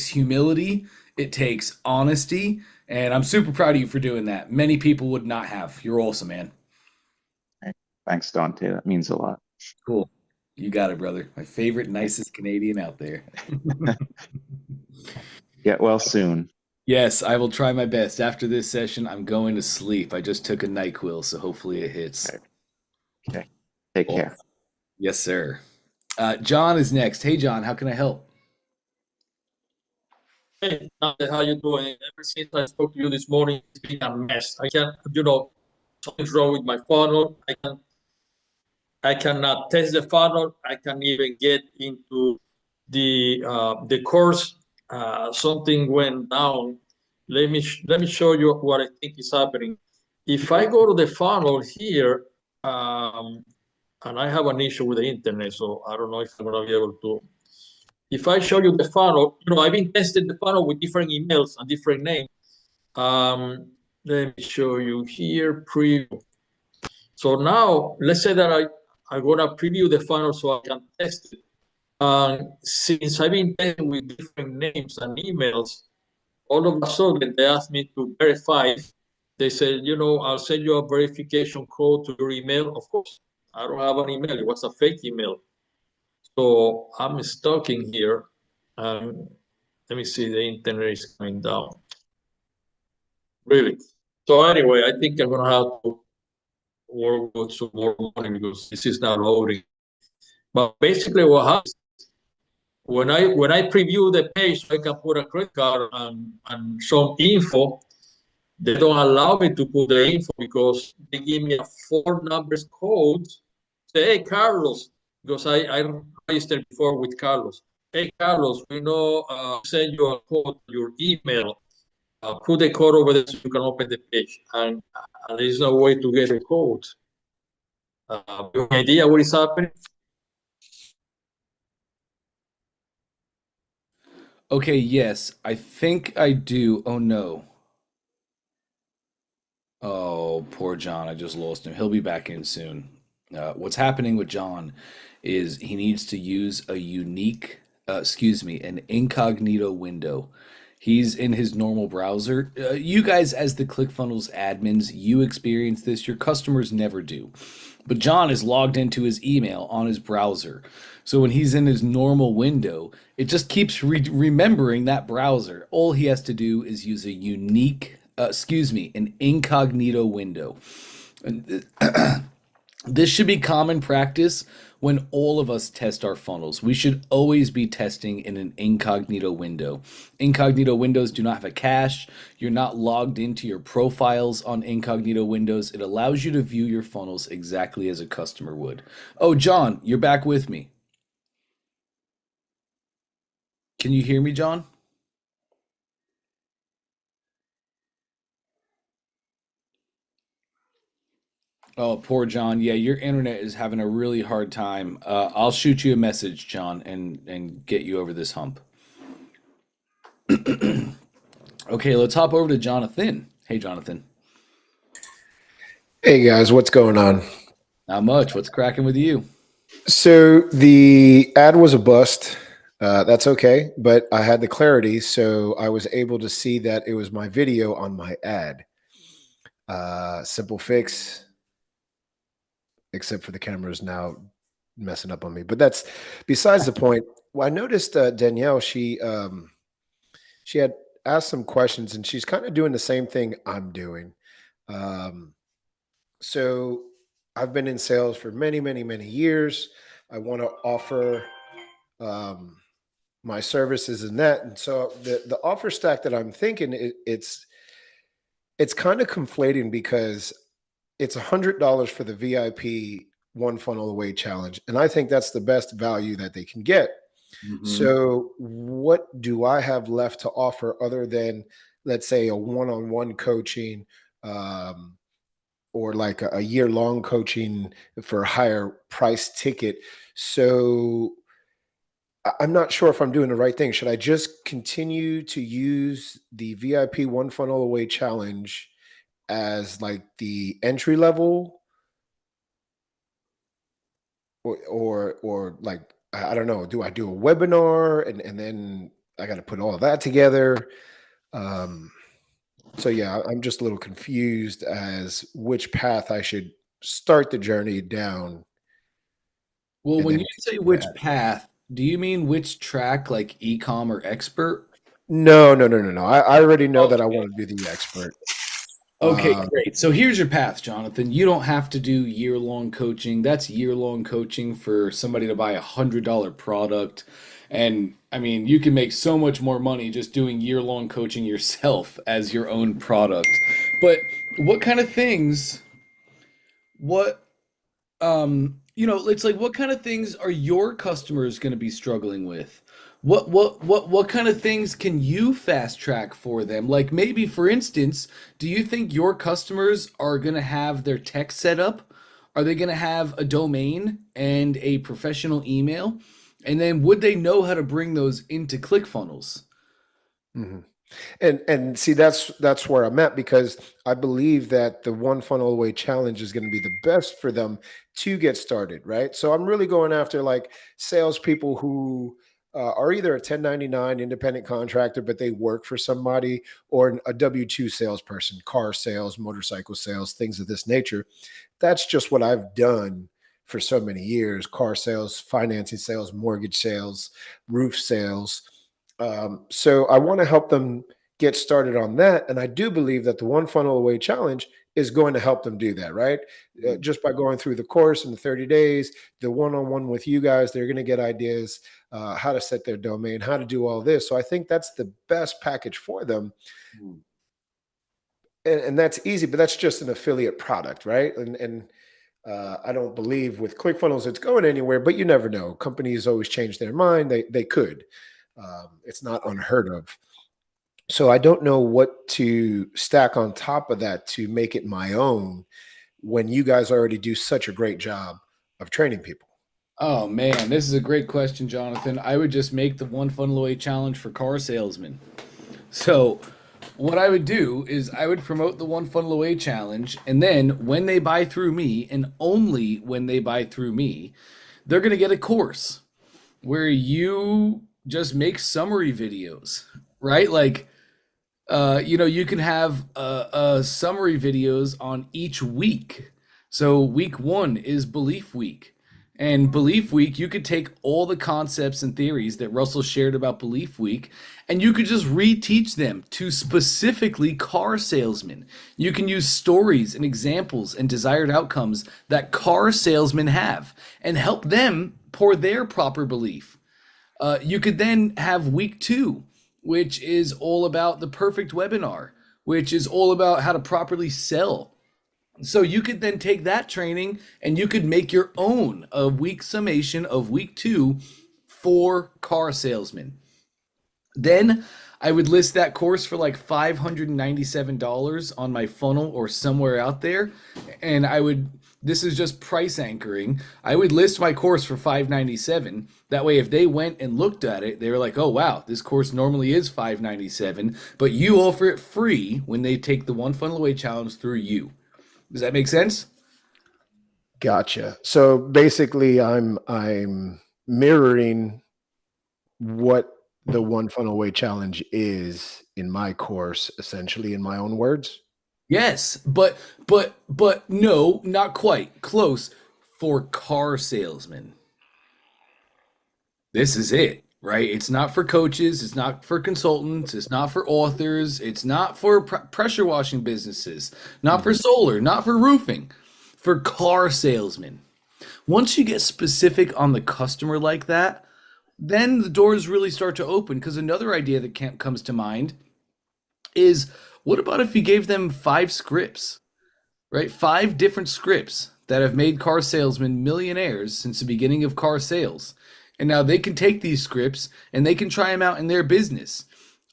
Speaker 1: humility, it takes honesty, and I'm super proud of you for doing that. Many people would not have. You're awesome, man.
Speaker 4: Okay. Thanks, Dante. That means a lot.
Speaker 1: Cool. You got it, brother. My favorite, nicest Canadian out there.
Speaker 4: Get well soon.
Speaker 1: Yes, I will try my best. After this session, I'm going to sleep. I just took a NyQuil, so hopefully it hits.
Speaker 4: Okay. Okay. Take
Speaker 1: Well,
Speaker 4: care.
Speaker 1: yes, sir. John is next. Hey, John, how can I help?
Speaker 5: Hey, Dante, how you doing? Ever since I spoke to you this morning, it's been a mess. I can't, something's wrong with my funnel. I cannot test the funnel. I can't even get into the course. Something went down. Let me show you what I think is happening. If I go to the funnel here, and I have an issue with the internet, so I don't know if I'm gonna be able to. If I show you the funnel, I've been testing the funnel with different emails and different names. Let me show you here, preview. So now, let's say that I'm gonna preview the funnel so I can test it. Since I've been testing with different names and emails, all of a sudden they asked me to verify. They said, I'll send you a verification code to your email. Of course, I don't have an email. It was a fake email. So I'm stuck in here. Let me see, the internet is coming down. Really. So anyway, I think I'm gonna have to work with some more money because this is not loading. But basically what happens when I preview the page, I can put a credit card and some info. They don't allow me to put the info because they give me a 4 numbers code. Say, hey Carlos, because I registered before with Carlos. Hey Carlos, we know send you a code to your email. Put the code over there so you can open the page. And there's no way to get the code. You have any idea what is happening?
Speaker 1: Okay, yes, I think I do. Oh no. Oh, poor John. I just lost him. He'll be back in soon. What's happening with John is he needs to use an incognito window. He's in his normal browser. You guys, as the ClickFunnels admins, you experience this. Your customers never do. But John is logged into his email on his browser. So when he's in his normal window, it just keeps remembering that browser. All he has to do is use an incognito window. And this should be common practice when all of us test our funnels. We should always be testing in an incognito window. Incognito windows do not have a cache. You're not logged into your profiles on incognito windows. It allows you to view your funnels exactly as a customer would. Oh, John, you're back with me. Can you hear me, John? Oh, poor John. Yeah, your internet is having a really hard time. I'll shoot you a message, John, and get you over this hump. Okay, let's hop over to Jonathan. Hey, Jonathan.
Speaker 6: Hey guys, what's going on?
Speaker 1: Not much. What's cracking with you?
Speaker 6: So the ad was a bust. That's okay, but I had the clarity, so I was able to see that it was my video on my ad. Simple fix, except for the cameras now messing up on me. But that's besides the point. Well, I noticed Danielle. She had asked some questions, and she's kind of doing the same thing I'm doing. Um, so I've been in sales for many, many, many years. I want to offer um, my services in that, and so the offer stack that I'm thinking it's kind of conflating because it's $100 for the VIP one funnel away challenge, and I think that's the best value that they can get.
Speaker 1: Mhm.
Speaker 6: So, what do I have left to offer other than, let's say, a one-on-one coaching, um, or like a year-long coaching for a higher price ticket? So, I'm not sure if I'm doing the right thing. Should I just continue to use the VIP one funnel away challenge as like the entry level, or like I don't know, do I do a webinar and then I got to put all of that together? Um, so yeah, I'm just a little confused as which path I should start the journey down
Speaker 1: Well,
Speaker 6: and
Speaker 1: when
Speaker 6: then
Speaker 1: you say
Speaker 6: continue
Speaker 1: which
Speaker 6: that.
Speaker 1: path, do you mean which track, like e-com or expert?
Speaker 6: No, no, no, no, no. I already know that I
Speaker 1: Okay.
Speaker 6: want to do the expert.
Speaker 1: Okay,
Speaker 6: Uh,
Speaker 1: great. So here's your path, Jonathan. You don't have to do year-long coaching. That's year-long coaching for somebody to buy $100 product. And I mean, you can make so much more money just doing year-long coaching yourself as your own product. But what kind of things, what it's like what kind of things are your customers going to be struggling with? What kind of things can you fast track for them? Like maybe for instance, do you think your customers are going to have their tech set up? Are they going to have a domain and a professional email? And then would they know how to bring those into ClickFunnels?
Speaker 6: mhm. And see, that's where I'm at, because I believe that the one funnel away challenge is going to be the best for them to get started, right? So I'm really going after like salespeople who are either a 1099 independent contractor, but they work for somebody, or a W-2 salesperson, car sales, motorcycle sales, things of this nature. That's just what I've done for so many years: car sales, financing sales, mortgage sales, roof sales. So I want to help them get started on that. And I do believe that the one funnel away challenge is going to help them do that, right? Just by going through the course in the 30 days, the one-on-one with you guys, they're going to get ideas, how to set their domain, how to do all this. So I think that's the best package for them. And that's easy, but that's just an affiliate product, right? And I don't believe with ClickFunnels it's going anywhere, but you never know. Companies always change their mind. They could. It's not unheard of. So I don't know what to stack on top of that to make it my own when you guys already do such a great job of training people.
Speaker 1: Oh man, this is a great question, Jonathan. I would just make the one funnel away challenge for car salesmen. So, what I would do is I would promote the one funnel away challenge, and then when they buy through me, and only when they buy through me, they're going to get a course where you just make summary videos, right? Like, you can have summary videos on each week. So week one is belief week. And belief week, you could take all the concepts and theories that Russell shared about belief week, and you could just reteach them to specifically car salesmen. You can use stories and examples and desired outcomes that car salesmen have and help them pour their proper belief. You could then have week two, which is all about the perfect webinar, which is all about how to properly sell. So you could then take that training and you could make your own a week summation of week two for car salesmen. Then I would list that course for like $597 on my funnel or somewhere out there. And this is just price anchoring. I would list my course for $597. That way, if they went and looked at it, they were like, oh, wow, this course normally is $597, but you offer it free when they take the one funnel away challenge through you. Does that make sense?
Speaker 6: Gotcha. So basically I'm mirroring what the one funnel away challenge is in my course, essentially, in my own words.
Speaker 1: Yes, but no, not quite. Close for car salesmen. This is it, right? It's not for coaches, it's not for consultants, it's not for authors, it's not for pressure washing businesses, not for
Speaker 6: Mhm.
Speaker 1: solar, not for roofing, for car salesmen. Once you get specific on the customer like that, then the doors really start to open. Because another idea that comes to mind is, what about if you gave them 5 scripts, right? 5 different scripts that have made car salesmen millionaires since the beginning of car sales. And now they can take these scripts and they can try them out in their business.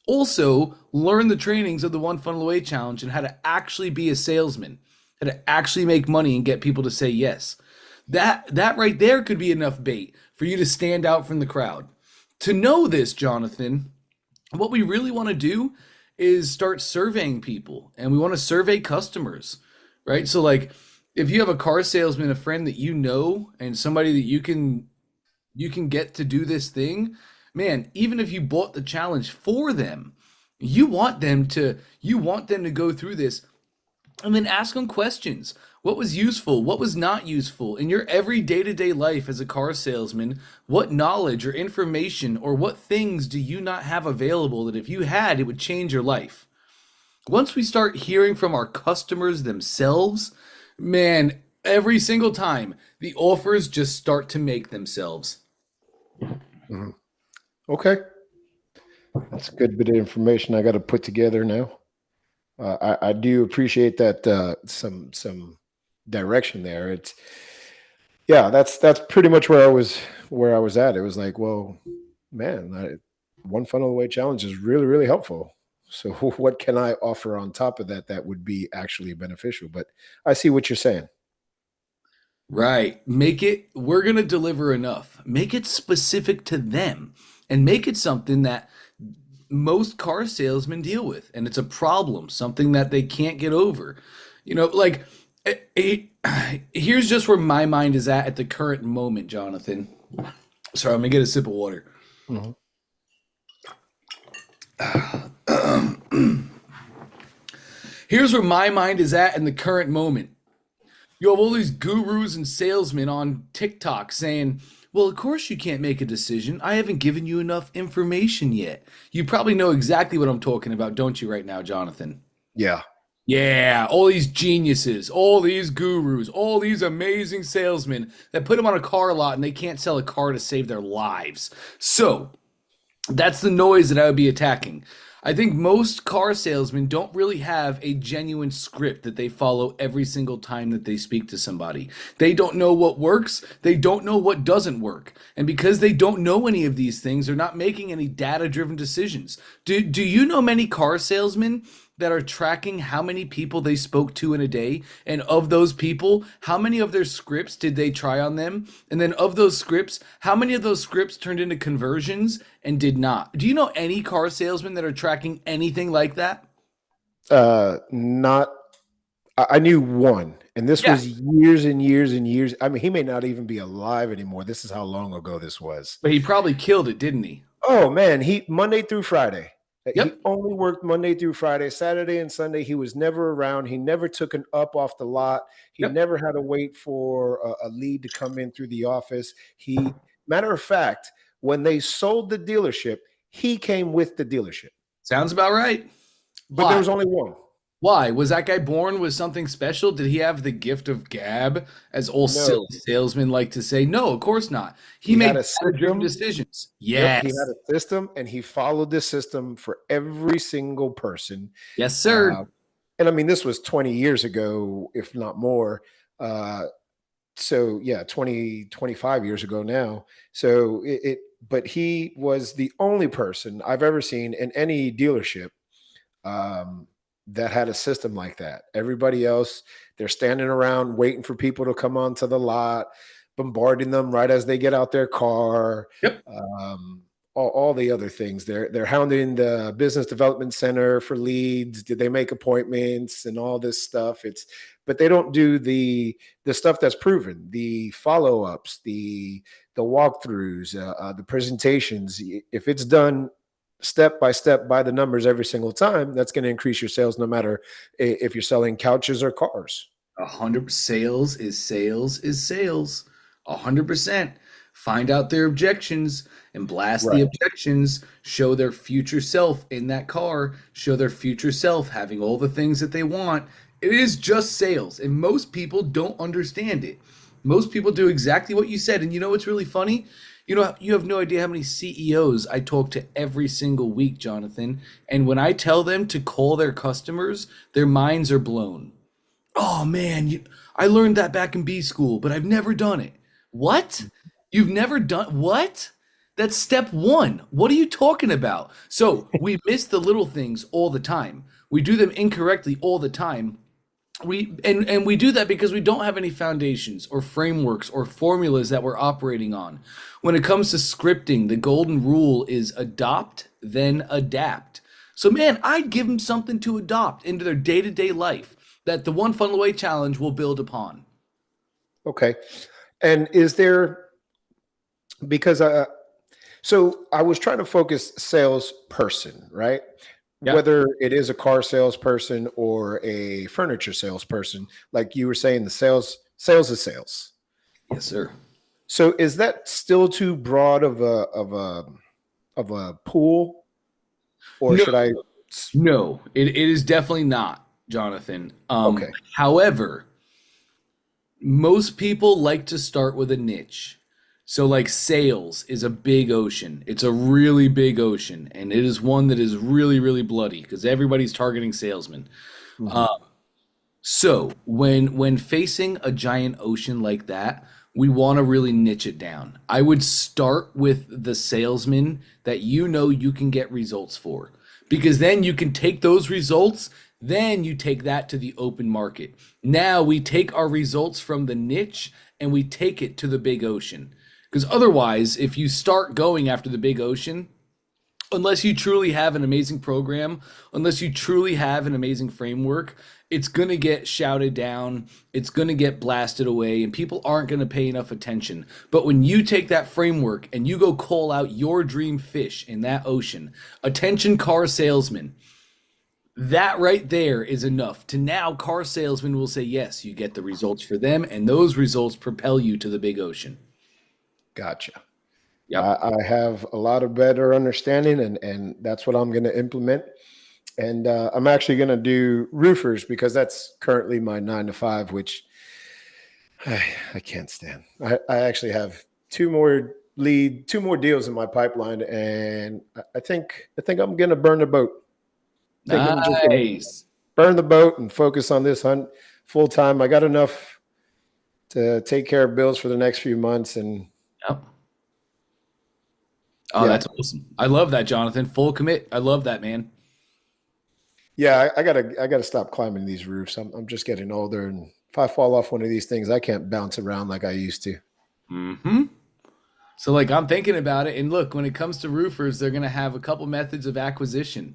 Speaker 1: Also, learn the trainings of the One Funnel Away Challenge and how to actually be a salesman, how to actually make money and get people to say yes. That right there could be enough bait for you to stand out from the crowd. To know this, Jonathan, what we really want to do is start surveying people, and we want to survey customers, right? So like, if you have a car salesman, a friend that you know, and somebody that you can get to do this thing, man, even if you bought the challenge for them, you want them to go through this, and then ask them questions. What was useful? What was not useful in your every day-to-day life as a car salesman? What knowledge or information or what things do you not have available that if you had, it would change your life? Once we start hearing from our customers themselves, man, every single time the offers just start to make themselves.
Speaker 6: Mhm. Okay. That's a good bit of information I got to put together now. I do appreciate that some direction there. It's yeah, that's pretty much where I was at. It was like, well, man, one funnel away challenge is really really helpful. So what can I offer on top of that that would be actually beneficial? But I see what you're saying.
Speaker 1: Right. We're going to deliver enough. Make it specific to them and make it something that most car salesmen deal with. And it's a problem, something that they can't get over. Like, here's just where my mind is at the current moment, Jonathan. Sorry, I'm going to get a sip of water.
Speaker 6: Mhm.
Speaker 1: Here's where my mind is at in the current moment. You have all these gurus and salesmen on TikTok saying, well, of course you can't make a decision. I haven't given you enough information yet. You probably know exactly what I'm talking about, don't you, right now, Jonathan?
Speaker 6: Yeah.
Speaker 1: Yeah, all these geniuses, all these gurus, all these amazing salesmen that put them on a car lot and they can't sell a car to save their lives. So, that's the noise that I would be attacking. I think most car salesmen don't really have a genuine script that they follow every single time that they speak to somebody. They don't know what works, they don't know what doesn't work. And because they don't know any of these things, they're not making any data-driven decisions. Do you know many car salesmen that are tracking how many people they spoke to in a day? And of those people, how many of their scripts did they try on them? And then of those scripts, how many of those scripts turned into conversions and did not? Do you know any car salesmen that are tracking anything like that?
Speaker 6: Not I knew one, and this
Speaker 1: Yeah,
Speaker 6: was years and years and years. I mean, he may not even be alive anymore. This is how long ago this was.
Speaker 1: but he probably killed it, didn't he?
Speaker 6: Oh man, he Monday through Friday. He
Speaker 1: Yep.
Speaker 6: only worked Monday through Friday. Saturday and Sunday, he was never around. He never took an up off the lot. He
Speaker 1: Yep.
Speaker 6: never had to wait for a lead to come in through the office. Matter of fact, when they sold the dealership, he came with the dealership,
Speaker 1: Sounds about right.
Speaker 6: but there
Speaker 1: Why?
Speaker 6: was only one.
Speaker 1: Why? Was that guy born with something special? Did he have the gift of gab, as all
Speaker 6: No,
Speaker 1: silly salesmen like to say? No, of course not. He
Speaker 6: he had
Speaker 1: made
Speaker 6: a
Speaker 1: data-driven
Speaker 6: system.
Speaker 1: decisions.
Speaker 6: Yep, he had
Speaker 1: Yes.
Speaker 6: a system, and he followed this system for every single person.
Speaker 1: Yes, sir.
Speaker 6: Uh, and I mean, this was 20 years ago, if not more. Uh, so yeah, 20, 25 years ago now. So but he was the only person I've ever seen in any dealership um, that had a system like that. Everybody else, they're standing around waiting for people to come onto the lot, bombarding them right as they get out their car.
Speaker 1: Yep.
Speaker 6: All the other things. They're hounding the business development center for leads. Did they make appointments and all this stuff? But they don't do the stuff that's proven, the follow ups, the walkthroughs, the presentations. If it's done step by step by the numbers every single time, that's going to increase your sales no matter if you're selling couches or cars.
Speaker 1: 100 sales is sales is sales. 100%. find out their objections and blast the
Speaker 6: Right.
Speaker 1: objections, show their future self in that car, show their future self having all the things that they want. It is just sales, and most people don't understand it. Most people do exactly what you said. And you know what's really funny? You know, you have no idea how many CEOs I talk to every single week, Jonathan. And when I tell them to call their customers, their minds are blown. Oh man, I learned that back in B school, but I've never done it. What? You've never done what? That's step one. What are you talking about? So we miss the little things all the time. We do them incorrectly all the time. And we do that because we don't have any foundations or frameworks or formulas that we're operating on. When it comes to scripting, the golden rule is adopt, then adapt. So man, I'd give them something to adopt into their day-to-day life that the One Funnel Away Challenge will build upon.
Speaker 6: Okay. And is there, because so I was trying to focus salesperson, right?
Speaker 1: Yeah.
Speaker 6: Whether it is a car salesperson or a furniture salesperson, like you were saying, the sales is sales.
Speaker 1: Yes, sir.
Speaker 6: So is that still too broad of a pool, or
Speaker 1: No.
Speaker 6: should I?
Speaker 1: No, it is definitely not, Jonathan.
Speaker 6: Okay.
Speaker 1: However, most people like to start with a niche. So like sales is a big ocean. It's a really big ocean, and it is one that is really, really bloody because everybody's targeting salesmen. So when facing a giant ocean like that, we want to really niche it down. I would start with the salesman that you know you can get results for, because then you can take those results, then you take that to the open market. Now we take our results from the niche and we take it to the big ocean. Because otherwise, if you start going after the big ocean, unless you truly have an amazing program, unless you truly have an amazing framework, it's going to get shouted down, it's going to get blasted away, and people aren't going to pay enough attention. But when you take that framework and you go call out your dream fish in that ocean, attention car salesman, that right there is enough to now car salesmen will say, yes, you get the results for them, and those results propel you to the big ocean.
Speaker 6: Gotcha.
Speaker 1: Yep.
Speaker 6: I have a lot of better understanding, and that's what I'm going to implement. And I'm actually going to do roofers because that's currently my 9 to 5, which I can't stand. I actually have two more deals in my pipeline, and I think I'm going to burn the boat. I think I'm just gonna
Speaker 1: Nice.
Speaker 6: burn the boat and focus on this hunt full time. I got enough to take care of bills for the next few months, and
Speaker 1: Yep. Oh,
Speaker 6: Yeah.
Speaker 1: that's awesome. I love that, Jonathan. Full commit. I love that, man.
Speaker 6: yeah, I gotta stop climbing these roofs. I'm just getting older, and if I fall off one of these things, I can't bounce around like I used to.
Speaker 1: Mm-hmm. So like I'm thinking about it, and look, when it comes to roofers, they're gonna have a couple methods of acquisition.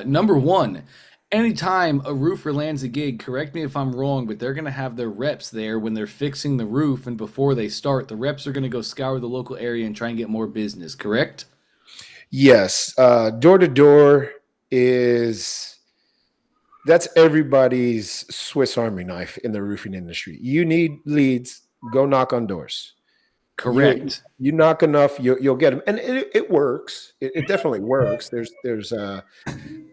Speaker 1: Number one, anytime a roofer lands a gig, correct me if I'm wrong, but they're gonna have their reps there when they're fixing the roof, and before they start, the reps are gonna go scour the local area and try and get more business, correct?
Speaker 6: Yes, door to door that's everybody's Swiss Army knife in the roofing industry. You need leads, go knock on doors.
Speaker 1: Correct.
Speaker 6: You knock enough, you'll get them, and it works. It definitely works. But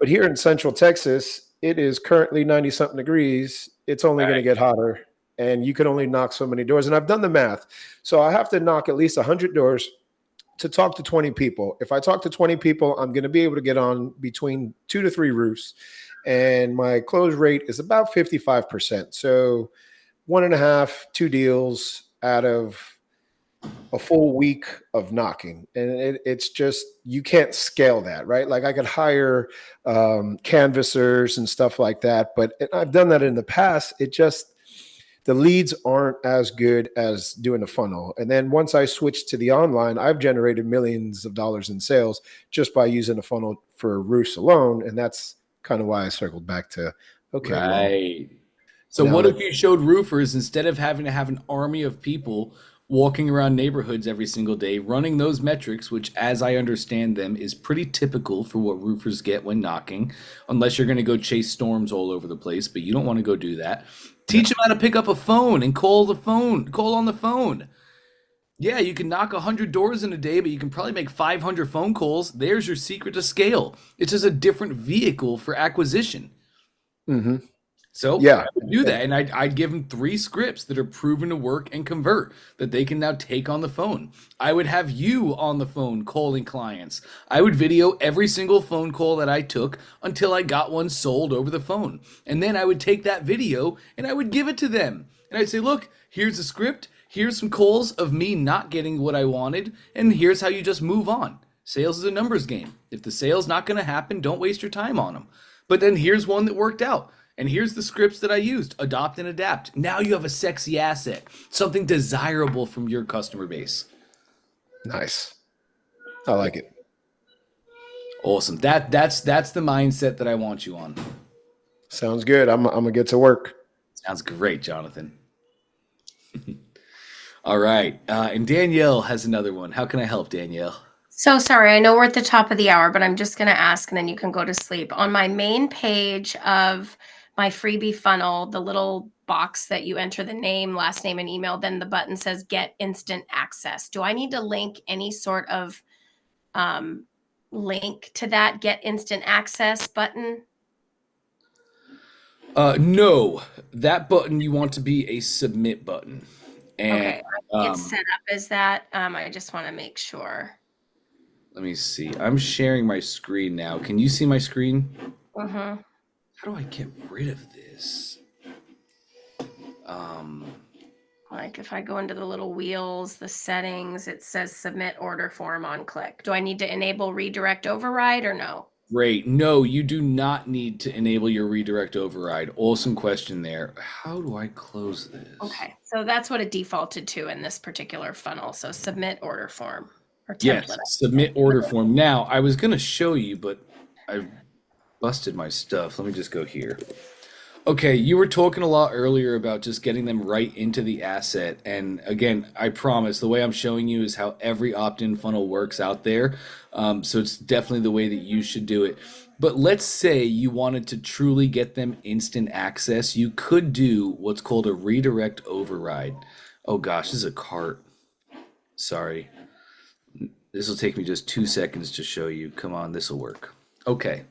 Speaker 6: here in Central Texas, it is currently 90 something degrees. It's only going to get hotter, and you can only knock so many doors. And I've done the math, so I have to knock at least 100 doors to talk to 20 people. If I talk to 20 people, I'm going to be able to get on between 2 to 3 roofs, and my close rate is about 55%. So 1.5, 2 deals out of a full week of knocking, and it's just, you can't scale that, right? Like I could hire canvassers and stuff like that, but I've done that in the past. The leads aren't as good as doing a funnel. And then once I switched to the online, I've generated millions of dollars in sales just by using a funnel for roofs alone. And that's kind of why I circled back to, okay,
Speaker 1: Right. So
Speaker 6: now
Speaker 1: what
Speaker 6: that-
Speaker 1: if you showed roofers, instead of having to have an army of people walking around neighborhoods every single day, running those metrics, which as I understand them is pretty typical for what roofers get when knocking, unless you're going to go chase storms all over the place, but you don't want to go do that. Teach them how to pick up a phone and call on the phone. Yeah, you can knock 100 doors in a day, but you can probably make 500 phone calls. There's your secret to scale. It's just a different vehicle for acquisition.
Speaker 6: Hmm.
Speaker 1: So I
Speaker 6: Yeah.
Speaker 1: would do that, and I'd give them 3 scripts that are proven to work and convert that they can now take on the phone. I would have you on the phone calling clients. I would video every single phone call that I took until I got one sold over the phone. And then I would take that video and I would give it to them. And I'd say, look, here's a script. Here's some calls of me not getting what I wanted. And here's how you just move on. Sales is a numbers game. If the sale's not going to happen, don't waste your time on them. But then here's one that worked out. And here's the scripts that I used. Adopt and adapt. Now you have a sexy asset, something desirable from your customer base.
Speaker 6: Nice. I like it.
Speaker 1: Awesome. That's the mindset that I want you on.
Speaker 6: Sounds good. I'm gonna get to work.
Speaker 1: Sounds great, Jonathan. All right. And Danielle has another one. How can I help, Danielle?
Speaker 2: So sorry, I know we're at the top of the hour, but I'm just going to ask and then you can go to sleep. On my main page of my freebie funnel, the little box that you enter the name, last name, and email, then the button says get instant access. Do I need to link any sort of link to that get instant access button?
Speaker 1: No, that button you want to be a submit button. And
Speaker 2: Okay, it's set up as that. I just want to make sure.
Speaker 1: let me see. I'm sharing my screen now. Can you see my screen?
Speaker 2: Mm-hmm.
Speaker 1: How do I get rid of this?
Speaker 2: Like if I go into the little wheels, the settings, it says submit order form on click. Do I need to enable redirect override or no?
Speaker 1: Great. No, you do not need to enable your redirect override. Awesome question there. How do I close this?
Speaker 2: Okay, so that's what it defaulted to in this particular funnel. So submit order form or template.
Speaker 1: Yes, submit order form. Now, I was going to show you, but I've busted my stuff. Let me just go here. Okay, you were talking a lot earlier about just getting them right into the asset. And again, I promise the way I'm showing you is how every opt-in funnel works out there. So it's definitely the way that you should do it. But let's say you wanted to truly get them instant access. You could do what's called a redirect override. Oh gosh, this is a cart. Sorry. This will take me just 2 seconds to show you. Come on, this will work. Okay.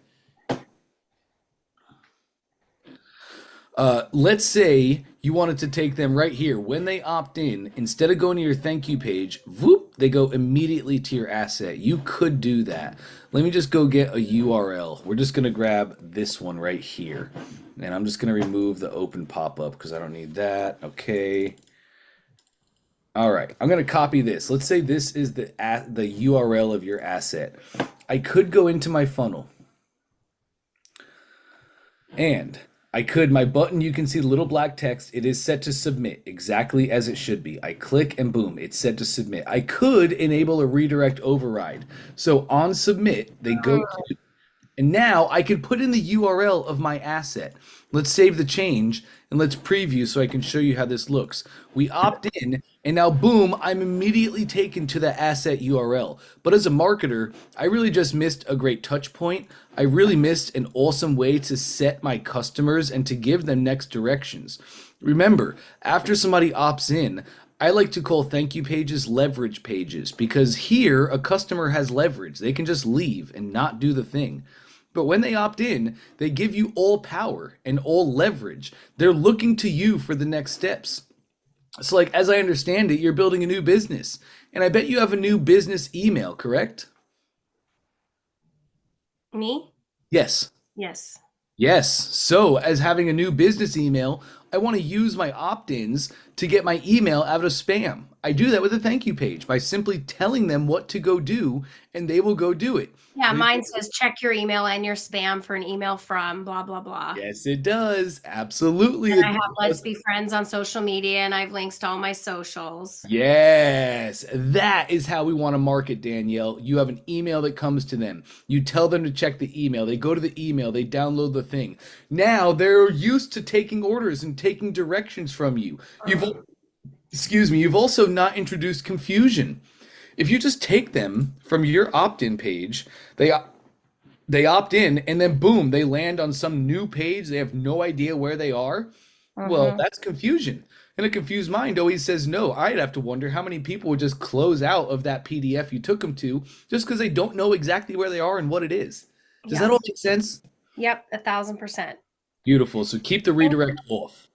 Speaker 1: Let's say you wanted to take them right here. When they opt in, instead of going to your thank you page, whoop, they go immediately to your asset. You could do that. Let me just go get a URL. We're just going to grab this one right here. And I'm just going to remove the open pop-up because I don't need that. Okay. All right. I'm going to copy this. Let's say this is the URL of your asset. I could go into my funnel. And my button, you can see the little black text. It is set to submit exactly as it should be. I click and boom, it's set to submit. I could enable a redirect override. So on submit, they go to, and now I can put in the URL of my asset. Let's save the change and let's preview so I can show you how this looks. We opt in and now boom, I'm immediately taken to the asset URL. But as a marketer, I really just missed a great touch point. I really missed an awesome way to set my customers and to give them next directions. Remember, after somebody opts in, I like to call thank you pages leverage pages because here a customer has leverage. They can just leave and not do the thing. But when they opt in, they give you all power and all leverage. They're looking to you for the next steps. So like, as I understand it, you're building a new business. And I bet you have a new business email, correct?
Speaker 2: Me?
Speaker 1: Yes.
Speaker 2: Yes.
Speaker 1: Yes. So as having a new business email, I want to use my opt-ins to get my email out of spam. I do that with a thank you page by simply telling them what to go do, and they will go do it.
Speaker 2: Yeah, mine says check your email and your spam for an email from blah, blah, blah.
Speaker 1: Yes, it does. Absolutely.
Speaker 2: And I have Let's Be Friends on social media and I have links to all my socials.
Speaker 1: Yes, that is how we want to market, Danielle. You have an email that comes to them. You tell them to check the email. They go to the email. They download the thing. Now they're used to taking orders and taking directions from you. You've also not introduced confusion. If you just take them from your opt-in page, they opt in and then boom, they land on some new page. They have no idea where they are. Well, that's confusion. And a confused mind always says no. I'd have to wonder how many people would just close out of that PDF you took them to just because they don't know exactly where they are and what it is. Does that all make sense?
Speaker 2: Yep, 1,000%.
Speaker 1: Beautiful. So keep the redirect off.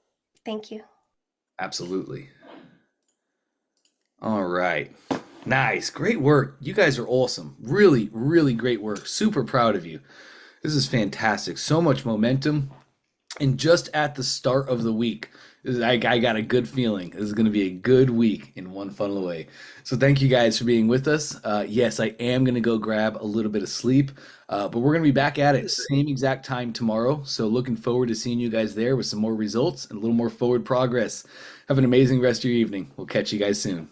Speaker 2: Thank you.
Speaker 1: Absolutely. All right. Nice. Great work. You guys are awesome. Really, really great work. Super proud of you. This is fantastic. So much momentum. And just at the start of the week, I got a good feeling. This is going to be a good week in one funnel away. So thank you guys for being with us. Yes, I am going to go grab a little bit of sleep, but we're going to be back at it same exact time tomorrow. So looking forward to seeing you guys there with some more results and a little more forward progress. Have an amazing rest of your evening. We'll catch you guys soon.